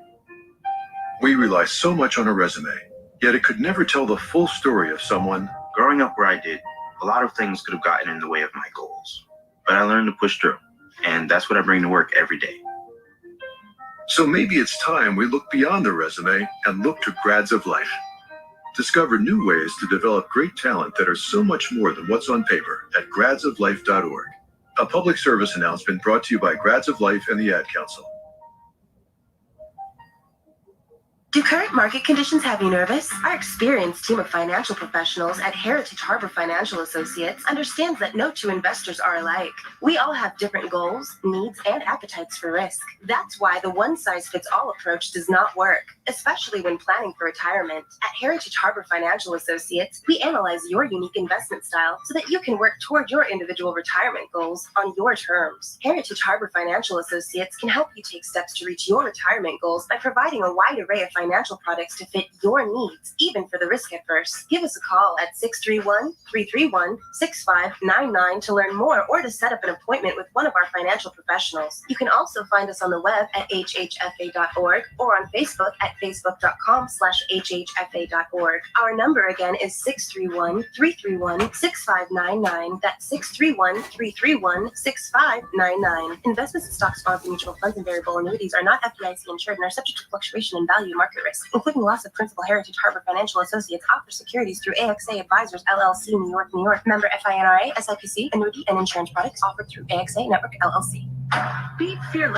we rely so much on a resume, yet it could never tell the full story of someone. Growing up where I did, a lot of things could have gotten in the way of my goals. But I learned to push through, and that's what I bring to work every day. So maybe it's time we look beyond the resume and look to grads of life. Discover new ways to develop great talent that are so much more than what's on paper at gradsoflife.org. A public service announcement brought to you by Grads of Life and the Ad Council. Do current market conditions have you nervous? Our experienced team of financial professionals at Heritage Harbor Financial Associates understands that no two investors are alike. We all have different goals, needs, and appetites for risk. That's why the one-size-fits-all approach does not work, especially when planning for retirement. At Heritage Harbor Financial Associates, we analyze your unique investment style so that you can work toward your individual retirement goals on your terms. Heritage Harbor Financial Associates can help you take steps to reach your retirement goals by providing a wide array of financial products to fit your needs, even for the risk averse. Give us a call at 631-331-6599 to learn more or to set up an appointment with one of our financial professionals. You can also find us on the web at hhfa.org or on Facebook at facebook.com/hhfa.org. Our number again is 631-331-6599. That's 631-331-6599. Investments in stocks, bonds, and mutual funds and variable annuities are not FDIC insured and are subject to fluctuation in value and market risk, including loss of principal. Heritage Harbor Financial Associates offers securities through AXA Advisors, LLC, New York, New York. Member FINRA, SIPC, annuity and insurance products offered through AXA Network, LLC. Be fearless.